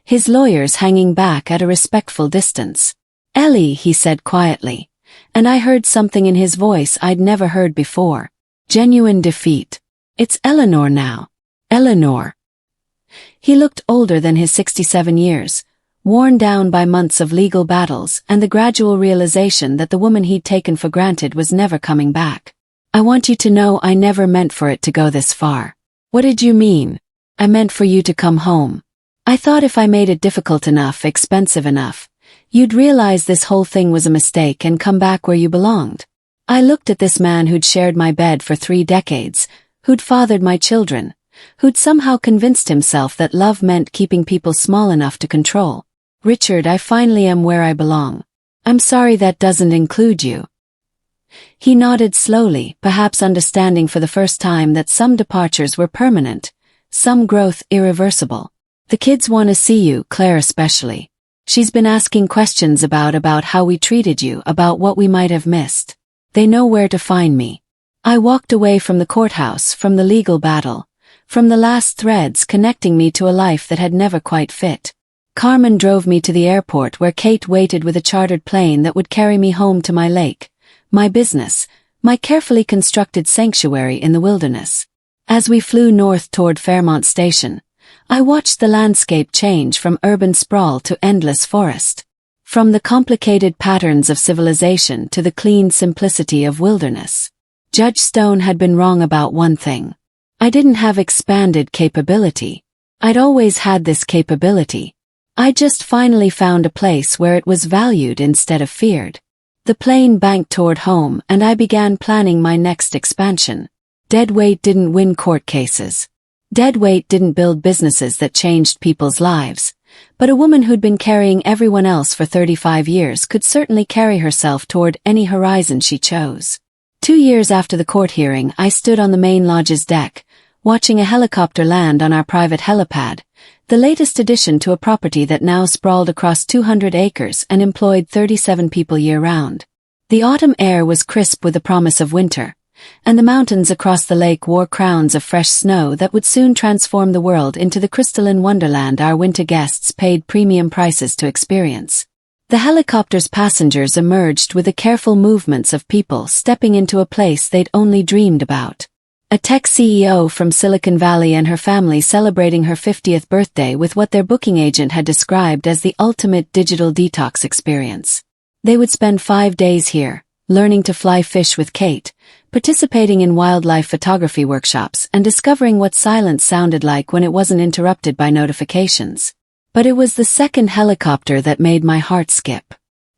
his lawyers hanging back at a respectful distance. "Ellie," he said quietly, and I heard something in his voice I'd never heard before. Genuine defeat. "It's Eleanor now." Eleanor. He looked older than his 67 years, worn down by months of legal battles and the gradual realization that the woman he'd taken for granted was never coming back. "I want you to know I never meant for it to go this far." "What did you mean?" "I meant for you to come home. I thought if I made it difficult enough, expensive enough, you'd realize this whole thing was a mistake and come back where you belonged." I looked at this man who'd shared my bed for 3 decades, who'd fathered my children, who'd somehow convinced himself that love meant keeping people small enough to control. "Richard, I finally am where I belong. I'm sorry that doesn't include you." He nodded slowly, perhaps understanding for the first time that some departures were permanent, some growth irreversible. "The kids want to see you, Claire especially. She's been asking questions about how we treated you, about what we might have missed. They know where to find me." I walked away from the courthouse, from the legal battle, from the last threads connecting me to a life that had never quite fit. Carmen drove me to the airport where Kate waited with a chartered plane that would carry me home to my lake, my business, my carefully constructed sanctuary in the wilderness. As we flew north toward Fairmont Station, I watched the landscape change from urban sprawl to endless forest, from the complicated patterns of civilization to the clean simplicity of wilderness. Judge Stone had been wrong about one thing. I didn't have expanded capability. I'd always had this capability. I just finally found a place where it was valued instead of feared. The plane banked toward home and I began planning my next expansion. Deadweight didn't win court cases. Deadweight didn't build businesses that changed people's lives. But a woman who'd been carrying everyone else for 35 years could certainly carry herself toward any horizon she chose. 2 years after the court hearing, I stood on the main lodge's deck, watching a helicopter land on our private helipad, the latest addition to a property that now sprawled across 200 acres and employed 37 people year-round. The autumn air was crisp with the promise of winter, and the mountains across the lake wore crowns of fresh snow that would soon transform the world into the crystalline wonderland our winter guests paid premium prices to experience. The helicopter's passengers emerged with the careful movements of people stepping into a place they'd only dreamed about. A tech CEO from Silicon Valley and her family celebrating her 50th birthday with what their booking agent had described as the ultimate digital detox experience. They would spend 5 days here, learning to fly fish with Kate, participating in wildlife photography workshops and discovering what silence sounded like when it wasn't interrupted by notifications. But it was the second helicopter that made my heart skip.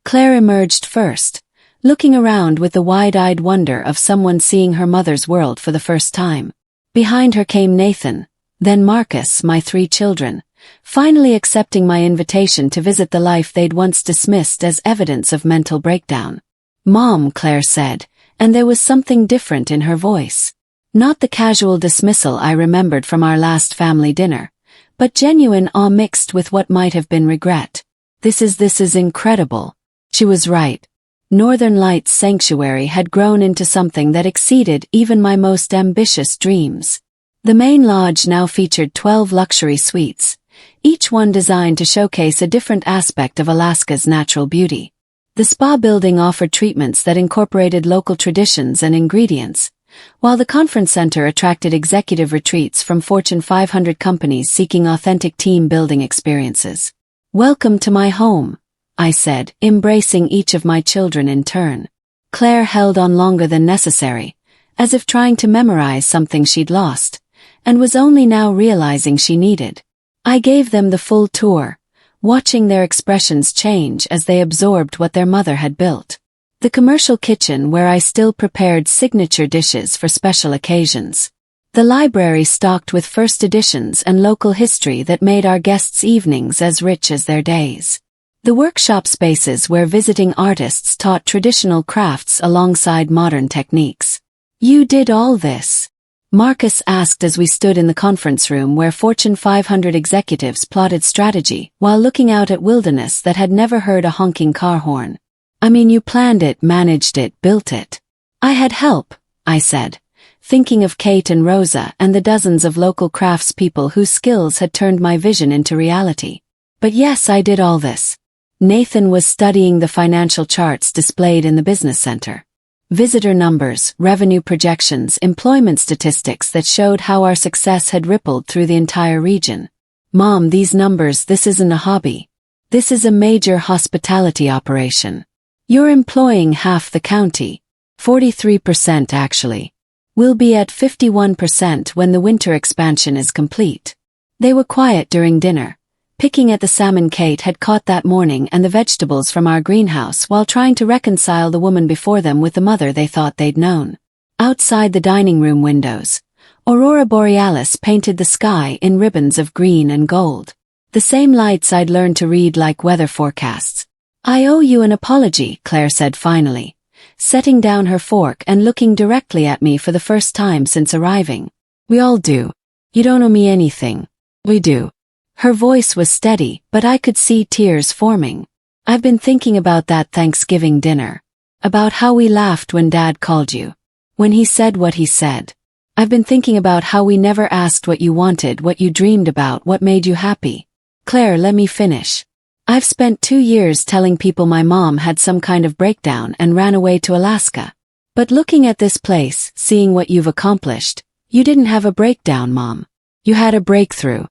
Claire emerged first, looking around with the wide-eyed wonder of someone seeing her mother's world for the first time. Behind her came Nathan, then Marcus, my 3 children, finally accepting my invitation to visit the life they'd once dismissed as evidence of mental breakdown. "Mom," Claire said, and there was something different in her voice. Not the casual dismissal I remembered from our last family dinner, but genuine awe mixed with what might have been regret. This is incredible." She was right. Northern Lights Sanctuary had grown into something that exceeded even my most ambitious dreams. The main lodge now featured 12 luxury suites, each one designed to showcase a different aspect of Alaska's natural beauty. The spa building offered treatments that incorporated local traditions and ingredients, while the conference center attracted executive retreats from Fortune 500 companies seeking authentic team-building experiences. "Welcome to my home," I said, embracing each of my children in turn. Claire held on longer than necessary, as if trying to memorize something she'd lost, and was only now realizing she needed. I gave them the full tour, watching their expressions change as they absorbed what their mother had built. The commercial kitchen where I still prepared signature dishes for special occasions. The library stocked with first editions and local history that made our guests' evenings as rich as their days. The workshop spaces where visiting artists taught traditional crafts alongside modern techniques. "You did all this?" Marcus asked as we stood in the conference room where Fortune 500 executives plotted strategy while looking out at wilderness that had never heard a honking car horn. I mean, you planned it, managed it, built it. I had help, I said, thinking of Kate and Rosa and the dozens of local craftspeople whose skills had turned my vision into reality. But yes, I did all this. Nathan was studying the financial charts displayed in the business center. Visitor numbers, revenue projections, employment statistics that showed how our success had rippled through the entire region. Mom, these numbers, this isn't a hobby. This is a major hospitality operation. You're employing half the county. 43% actually. We'll be at 51% when the winter expansion is complete. They were quiet during dinner, picking at the salmon Kate had caught that morning and the vegetables from our greenhouse while trying to reconcile the woman before them with the mother they thought they'd known. Outside the dining room windows, Aurora Borealis painted the sky in ribbons of green and gold. The same lights I'd learned to read like weather forecasts. I owe you an apology, Claire said finally, setting down her fork and looking directly at me for the first time since arriving. We all do. You don't owe me anything. We do. Her voice was steady, but I could see tears forming. I've been thinking about that Thanksgiving dinner. About how we laughed when Dad called you. When he said what he said. I've been thinking about how we never asked what you wanted, what you dreamed about, what made you happy. Claire, let me finish. I've spent 2 years telling people my mom had some kind of breakdown and ran away to Alaska. But looking at this place, seeing what you've accomplished, you didn't have a breakdown, Mom. You had a breakthrough.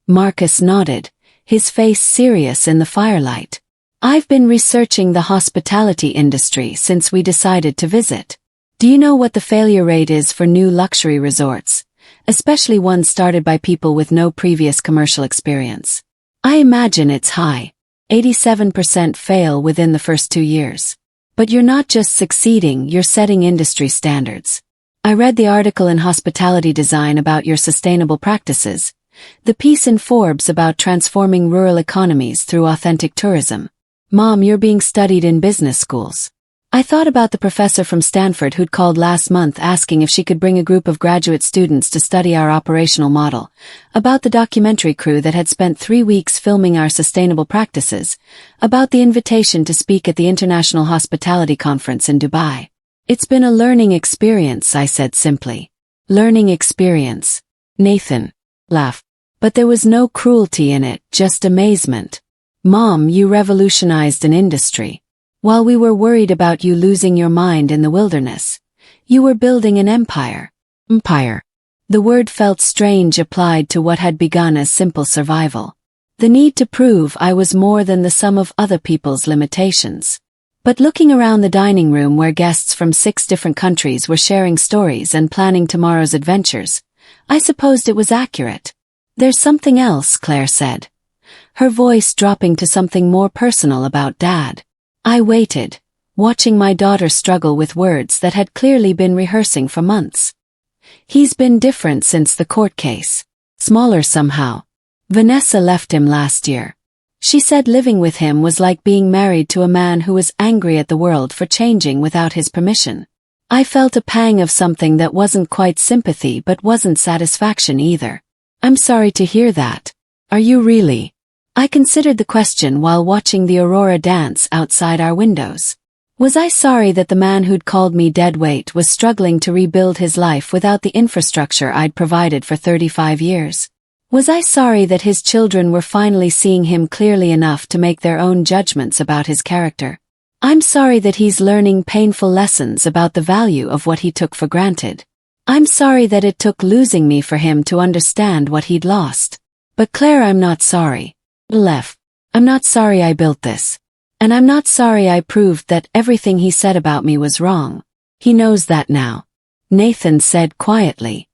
Marcus nodded, his face serious in the firelight. I've been researching the hospitality industry since we decided to visit. Do you know what the failure rate is for new luxury resorts, especially ones started by people with no previous commercial experience? I imagine it's high. 87% fail within the first 2 years. But you're not just succeeding, you're setting industry standards. I read the article in Hospitality Design about your sustainable practices, the piece in Forbes about transforming rural economies through authentic tourism. Mom, you're being studied in business schools. I thought about the professor from Stanford who'd called last month asking if she could bring a group of graduate students to study our operational model, about the documentary crew that had spent 3 weeks filming our sustainable practices, about the invitation to speak at the International Hospitality Conference in Dubai. It's been a learning experience, I said simply. Learning experience. Nathan laughed. But there was no cruelty in it, just amazement. Mom, you revolutionized an industry. While we were worried about you losing your mind in the wilderness, you were building an empire. Empire. The word felt strange applied to what had begun as simple survival. The need to prove I was more than the sum of other people's limitations. But looking around the dining room where guests from 6 different countries were sharing stories and planning tomorrow's adventures, I supposed it was accurate. There's something else, Claire said, her voice dropping to something more personal about Dad. I waited, watching my daughter struggle with words that had clearly been rehearsing for months. He's been different since the court case. Smaller somehow. Vanessa left him last year. She said living with him was like being married to a man who was angry at the world for changing without his permission. I felt a pang of something that wasn't quite sympathy but wasn't satisfaction either. I'm sorry to hear that. Are you really? I considered the question while watching the aurora dance outside our windows. Was I sorry that the man who'd called me deadweight was struggling to rebuild his life without the infrastructure I'd provided for 35 years? Was I sorry that his children were finally seeing him clearly enough to make their own judgments about his character? I'm sorry that he's learning painful lessons about the value of what he took for granted. I'm sorry that it took losing me for him to understand what he'd lost. But Claire, I'm not sorry. I'm not sorry I built this. And I'm not sorry I proved that everything he said about me was wrong. He knows that now. Nathan said quietly.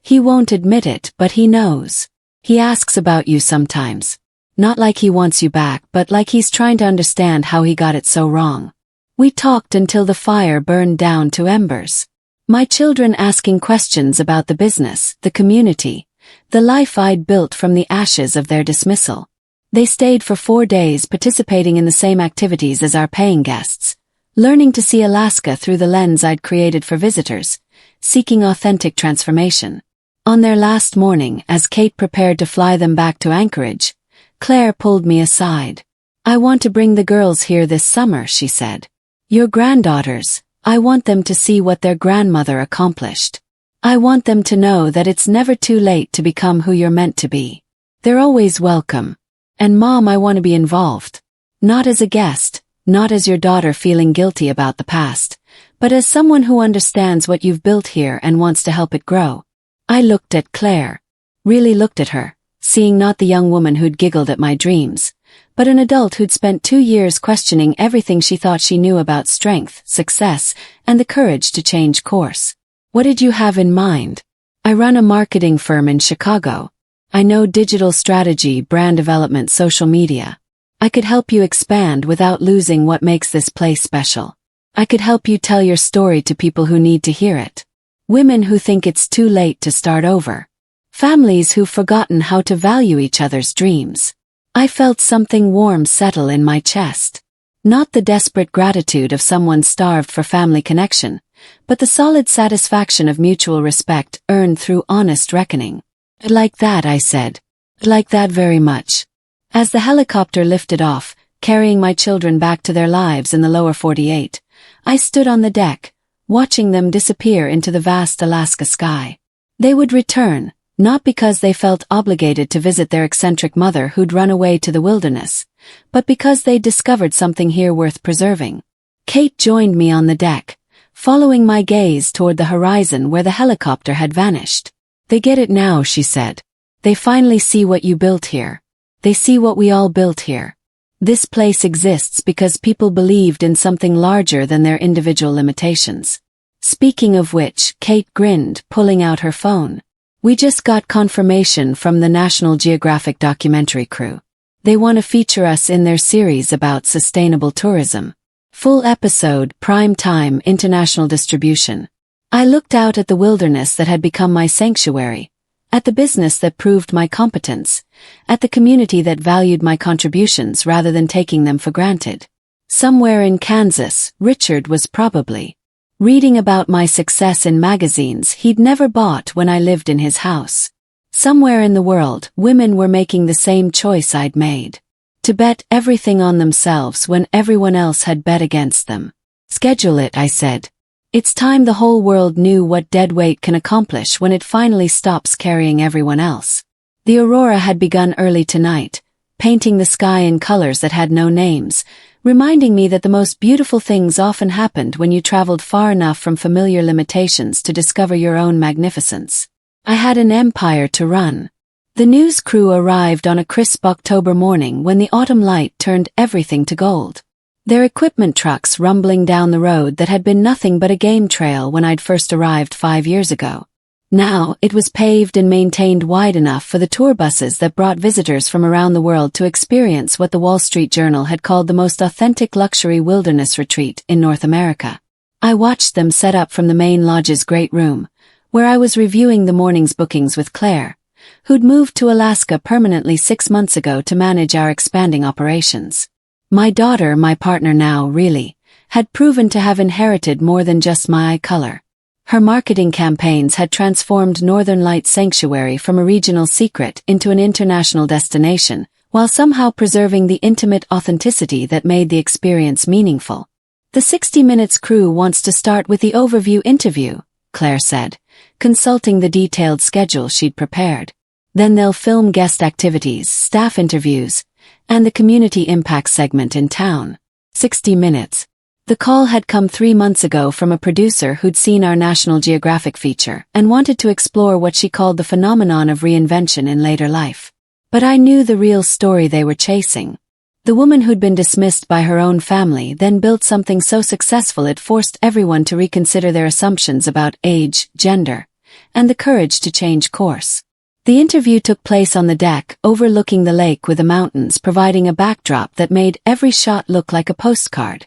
He won't admit it, but he knows. He asks about you sometimes. Not like he wants you back, but like he's trying to understand how he got it so wrong. We talked until the fire burned down to embers. My children asking questions about the business, the community, the life I'd built from the ashes of their dismissal. They stayed for 4 days participating in the same activities as our paying guests, learning to see Alaska through the lens I'd created for visitors, seeking authentic transformation. On their last morning, as Kate prepared to fly them back to Anchorage, Claire pulled me aside. I want to bring the girls here this summer, she said. Your granddaughters, I want them to see what their grandmother accomplished. I want them to know that it's never too late to become who you're meant to be. They're always welcome. And Mom, I want to be involved. Not as a guest, not as your daughter feeling guilty about the past, but as someone who understands what you've built here and wants to help it grow. I looked at Claire. Really looked at her, seeing not the young woman who'd giggled at my dreams, but an adult who'd spent 2 years questioning everything she thought she knew about strength, success, and the courage to change course. What did you have in mind? I run a marketing firm in Chicago. I know digital strategy, brand development, social media. I could help you expand without losing what makes this place special. I could help you tell your story to people who need to hear it. Women who think it's too late to start over. Families who've forgotten how to value each other's dreams. I felt something warm settle in my chest. Not the desperate gratitude of someone starved for family connection, but the solid satisfaction of mutual respect earned through honest reckoning. "I'd like that," I said. "I'd like that very much." As the helicopter lifted off, carrying my children back to their lives in the lower 48, I stood on the deck, watching them disappear into the vast Alaska sky. They would return, not because they felt obligated to visit their eccentric mother who'd run away to the wilderness, but because they'd discovered something here worth preserving. Kate joined me on the deck, following my gaze toward the horizon where the helicopter had vanished. "They get it now," she said. "They finally see what you built here. They see what we all built here. This place exists because people believed in something larger than their individual limitations." Speaking of which, Kate grinned, pulling out her phone. "We just got confirmation from the National Geographic documentary crew. They want to feature us in their series about sustainable tourism. Full episode, prime time, international distribution." I looked out at the wilderness that had become my sanctuary, at the business that proved my competence, at the community that valued my contributions rather than taking them for granted. Somewhere in Kansas, Richard was probably reading about my success in magazines he'd never bought when I lived in his house. Somewhere in the world, women were making the same choice I'd made. To bet everything on themselves when everyone else had bet against them. "Schedule it," I said. "It's time the whole world knew what dead weight can accomplish when it finally stops carrying everyone else." The aurora had begun early tonight, painting the sky in colors that had no names, reminding me that the most beautiful things often happened when you traveled far enough from familiar limitations to discover your own magnificence. I had an empire to run. The news crew arrived on a crisp October morning when the autumn light turned everything to gold. Their equipment trucks rumbling down the road that had been nothing but a game trail when I'd first arrived 5 years ago. Now, it was paved and maintained wide enough for the tour buses that brought visitors from around the world to experience what the Wall Street Journal had called the most authentic luxury wilderness retreat in North America. I watched them set up from the main lodge's great room, where I was reviewing the morning's bookings with Claire, who'd moved to Alaska permanently 6 months ago to manage our expanding operations. My daughter, my partner now, really, had proven to have inherited more than just my eye color. Her marketing campaigns had transformed Northern Light Sanctuary from a regional secret into an international destination, while somehow preserving the intimate authenticity that made the experience meaningful. "The 60 Minutes crew wants to start with the overview interview," Claire said, consulting the detailed schedule she'd prepared. "Then they'll film guest activities, staff interviews, and the community impact segment in town." 60 Minutes. The call had come 3 months ago from a producer who'd seen our National Geographic feature and wanted to explore what she called the phenomenon of reinvention in later life. But I knew the real story they were chasing. The woman who'd been dismissed by her own family then built something so successful it forced everyone to reconsider their assumptions about age, gender, and the courage to change course. The interview took place on the deck, overlooking the lake with the mountains providing a backdrop that made every shot look like a postcard.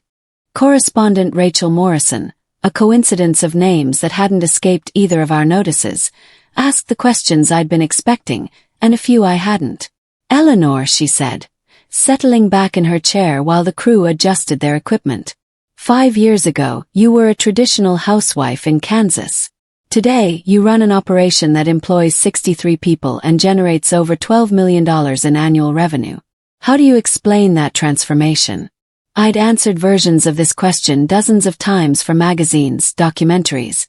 Correspondent Rachel Morrison, a coincidence of names that hadn't escaped either of our notices, asked the questions I'd been expecting, and a few I hadn't. "Eleanor," she said, settling back in her chair while the crew adjusted their equipment. 5 years ago, you were a traditional housewife in Kansas. Today, you run an operation that employs 63 people and generates over $12 million in annual revenue. How do you explain that transformation? I'd answered versions of this question dozens of times for magazines, documentaries,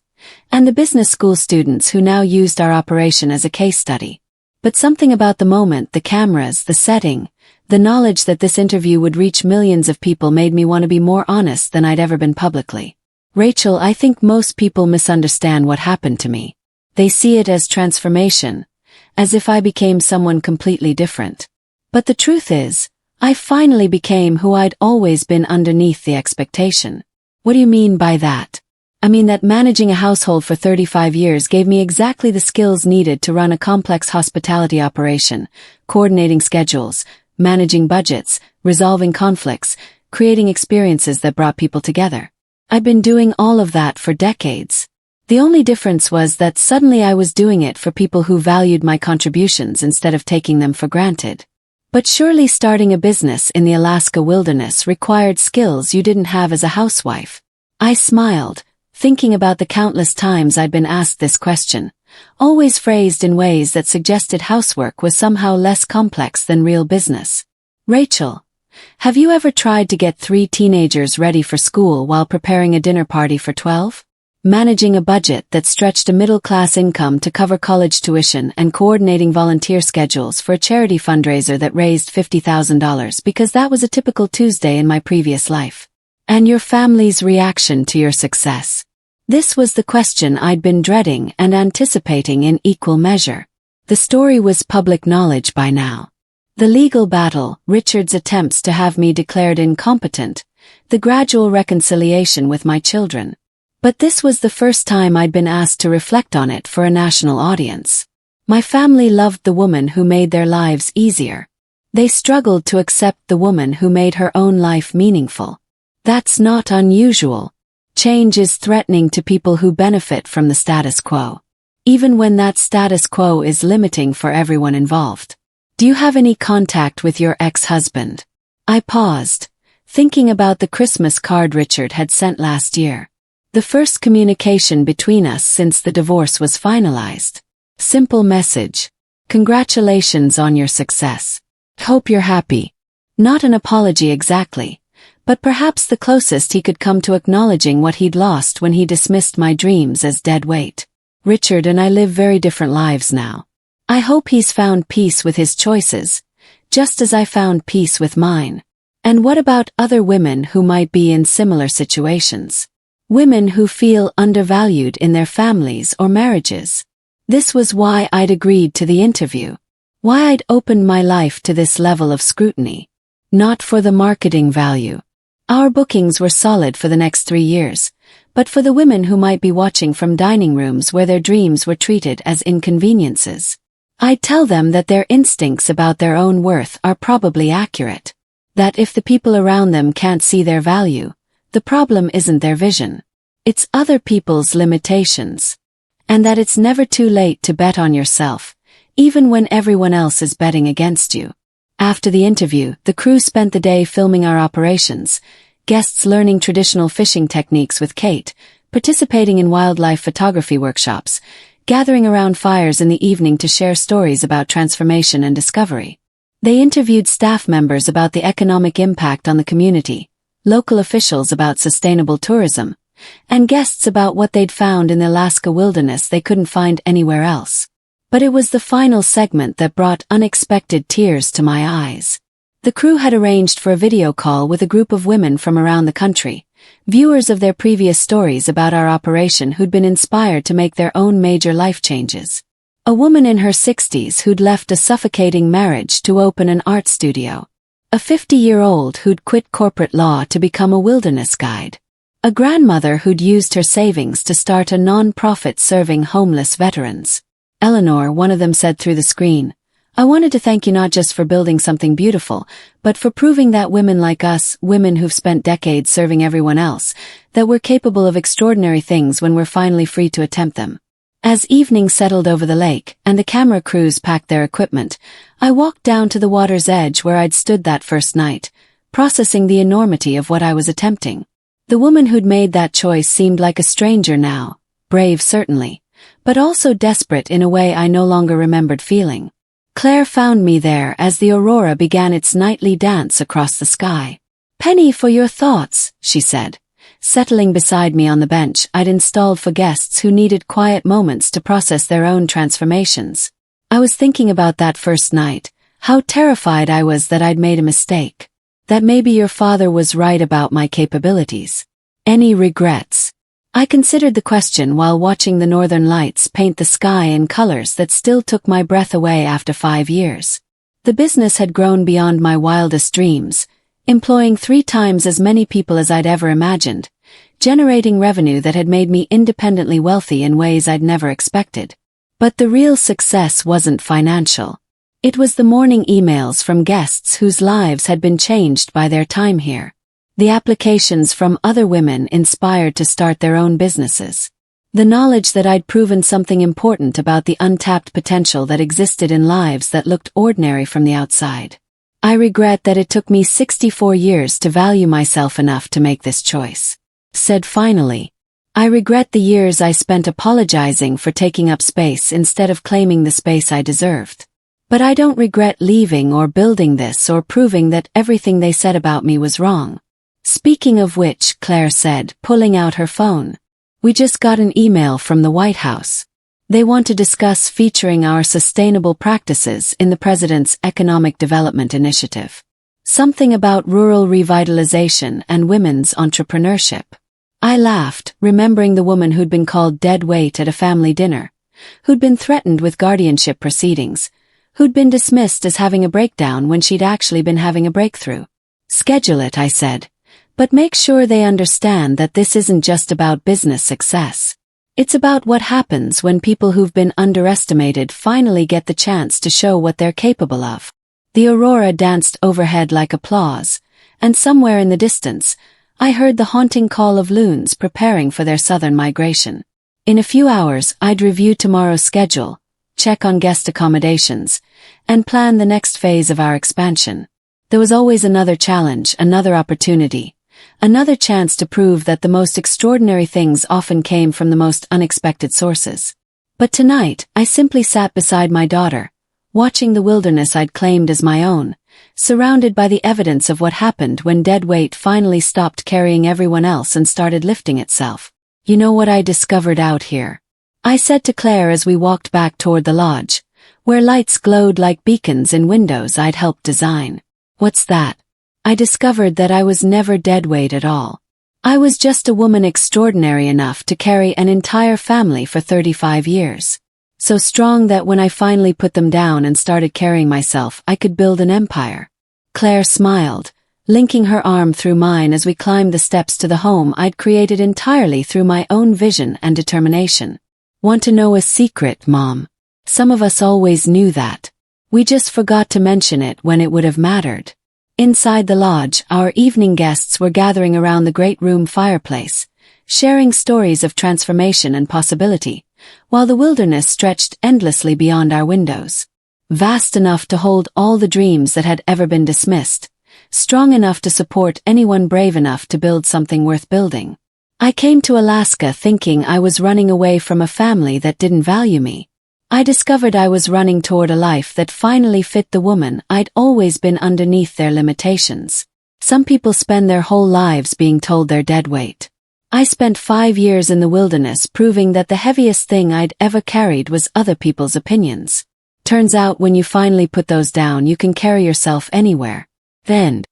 and the business school students who now used our operation as a case study. But something about the moment, the cameras, the setting, the knowledge that this interview would reach millions of people made me want to be more honest than I'd ever been publicly. Rachel, I think most people misunderstand what happened to me. They see it as transformation, as if I became someone completely different. But the truth is, I finally became who I'd always been underneath the expectation. What do you mean by that? I mean that managing a household for 35 years gave me exactly the skills needed to run a complex hospitality operation, coordinating schedules, managing budgets, resolving conflicts, creating experiences that brought people together. I'd been doing all of that for decades. The only difference was that suddenly I was doing it for people who valued my contributions instead of taking them for granted. But surely starting a business in the Alaska wilderness required skills you didn't have as a housewife. I smiled, thinking about the countless times I'd been asked this question, always phrased in ways that suggested housework was somehow less complex than real business. Rachel, have you ever tried to get 3 teenagers ready for school while preparing a dinner party for 12? Managing a budget that stretched a middle-class income to cover college tuition and coordinating volunteer schedules for a charity fundraiser that raised $50,000 because that was a typical Tuesday in my previous life. And your family's reaction to your success. This was the question I'd been dreading and anticipating in equal measure. The story was public knowledge by now. The legal battle, Richard's attempts to have me declared incompetent, the gradual reconciliation with my children. But this was the first time I'd been asked to reflect on it for a national audience. My family loved the woman who made their lives easier. They struggled to accept the woman who made her own life meaningful. That's not unusual. Change is threatening to people who benefit from the status quo, even when that status quo is limiting for everyone involved. Do you have any contact with your ex-husband? I paused, thinking about the Christmas card Richard had sent last year. The first communication between us since the divorce was finalized. Simple message. Congratulations on your success. Hope you're happy. Not an apology exactly, but perhaps the closest he could come to acknowledging what he'd lost when he dismissed my dreams as dead weight. Richard and I live very different lives now. I hope he's found peace with his choices, just as I found peace with mine. And what about other women who might be in similar situations? Women who feel undervalued in their families or marriages. This was why I'd agreed to the interview. Why I'd opened my life to this level of scrutiny. Not for the marketing value. Our bookings were solid for the next 3 years, but for the women who might be watching from dining rooms where their dreams were treated as inconveniences. I'd tell them that their instincts about their own worth are probably accurate. That if the people around them can't see their value, the problem isn't their vision. It's other people's limitations. And that it's never too late to bet on yourself, even when everyone else is betting against you. After the interview, the crew spent the day filming our operations, guests learning traditional fishing techniques with Kate, participating in wildlife photography workshops, gathering around fires in the evening to share stories about transformation and discovery. They interviewed staff members about the economic impact on the community, local officials about sustainable tourism, and guests about what they'd found in the Alaska wilderness they couldn't find anywhere else. But it was the final segment that brought unexpected tears to my eyes. The crew had arranged for a video call with a group of women from around the country, viewers of their previous stories about our operation who'd been inspired to make their own major life changes. A woman in her 60s who'd left a suffocating marriage to open an art studio. A 50-year-old who'd quit corporate law to become a wilderness guide. A grandmother who'd used her savings to start a non-profit serving homeless veterans. Eleanor, one of them, said through the screen, "I wanted to thank you not just for building something beautiful, but for proving that women like us, women who've spent decades serving everyone else, that we're capable of extraordinary things when we're finally free to attempt them." As evening settled over the lake and the camera crews packed their equipment, I walked down to the water's edge where I'd stood that first night, processing the enormity of what I was attempting. The woman who'd made that choice seemed like a stranger now, brave certainly, but also desperate in a way I no longer remembered feeling. Claire found me there as the aurora began its nightly dance across the sky. "Penny, for your thoughts," she said, settling beside me on the bench I'd installed for guests who needed quiet moments to process their own transformations. I was thinking about that first night, how terrified I was that I'd made a mistake. That maybe your father was right about my capabilities. Any regrets? I considered the question while watching the northern lights paint the sky in colors that still took my breath away after 5 years. The business had grown beyond my wildest dreams, employing 3 times as many people as I'd ever imagined, generating revenue that had made me independently wealthy in ways I'd never expected. But the real success wasn't financial. It was the morning emails from guests whose lives had been changed by their time here. The applications from other women inspired to start their own businesses. The knowledge that I'd proven something important about the untapped potential that existed in lives that looked ordinary from the outside. I regret that it took me 64 years to value myself enough to make this choice. Said finally. I regret the years I spent apologizing for taking up space instead of claiming the space I deserved. But I don't regret leaving or building this or proving that everything they said about me was wrong. Speaking of which, Claire said, pulling out her phone. We just got an email from the White House. They want to discuss featuring our sustainable practices in the President's Economic Development Initiative. Something about rural revitalization and women's entrepreneurship. I laughed, remembering the woman who'd been called dead weight at a family dinner, who'd been threatened with guardianship proceedings, who'd been dismissed as having a breakdown when she'd actually been having a breakthrough. Schedule it, I said, but make sure they understand that this isn't just about business success. It's about what happens when people who've been underestimated finally get the chance to show what they're capable of. The aurora danced overhead like applause, and somewhere in the distance, I heard the haunting call of loons preparing for their southern migration. In a few hours, I'd review tomorrow's schedule, check on guest accommodations, and plan the next phase of our expansion. There was always another challenge, another opportunity. Another chance to prove that the most extraordinary things often came from the most unexpected sources. But tonight, I simply sat beside my daughter, watching the wilderness I'd claimed as my own, surrounded by the evidence of what happened when dead weight finally stopped carrying everyone else and started lifting itself. You know what I discovered out here? I said to Claire as we walked back toward the lodge, where lights glowed like beacons in windows I'd helped design. What's that? I discovered that I was never deadweight at all. I was just a woman extraordinary enough to carry an entire family for 35 years. So strong that when I finally put them down and started carrying myself, I could build an empire. Claire smiled, linking her arm through mine as we climbed the steps to the home I'd created entirely through my own vision and determination. Want to know a secret, Mom? Some of us always knew that. We just forgot to mention it when it would have mattered. Inside the lodge, our evening guests were gathering around the great room fireplace, sharing stories of transformation and possibility, while the wilderness stretched endlessly beyond our windows. Vast enough to hold all the dreams that had ever been dismissed, strong enough to support anyone brave enough to build something worth building. I came to Alaska thinking I was running away from a family that didn't value me. I discovered I was running toward a life that finally fit the woman I'd always been underneath their limitations. Some people spend their whole lives being told they're deadweight. I spent 5 years in the wilderness proving that the heaviest thing I'd ever carried was other people's opinions. Turns out when you finally put those down, you can carry yourself anywhere. Then,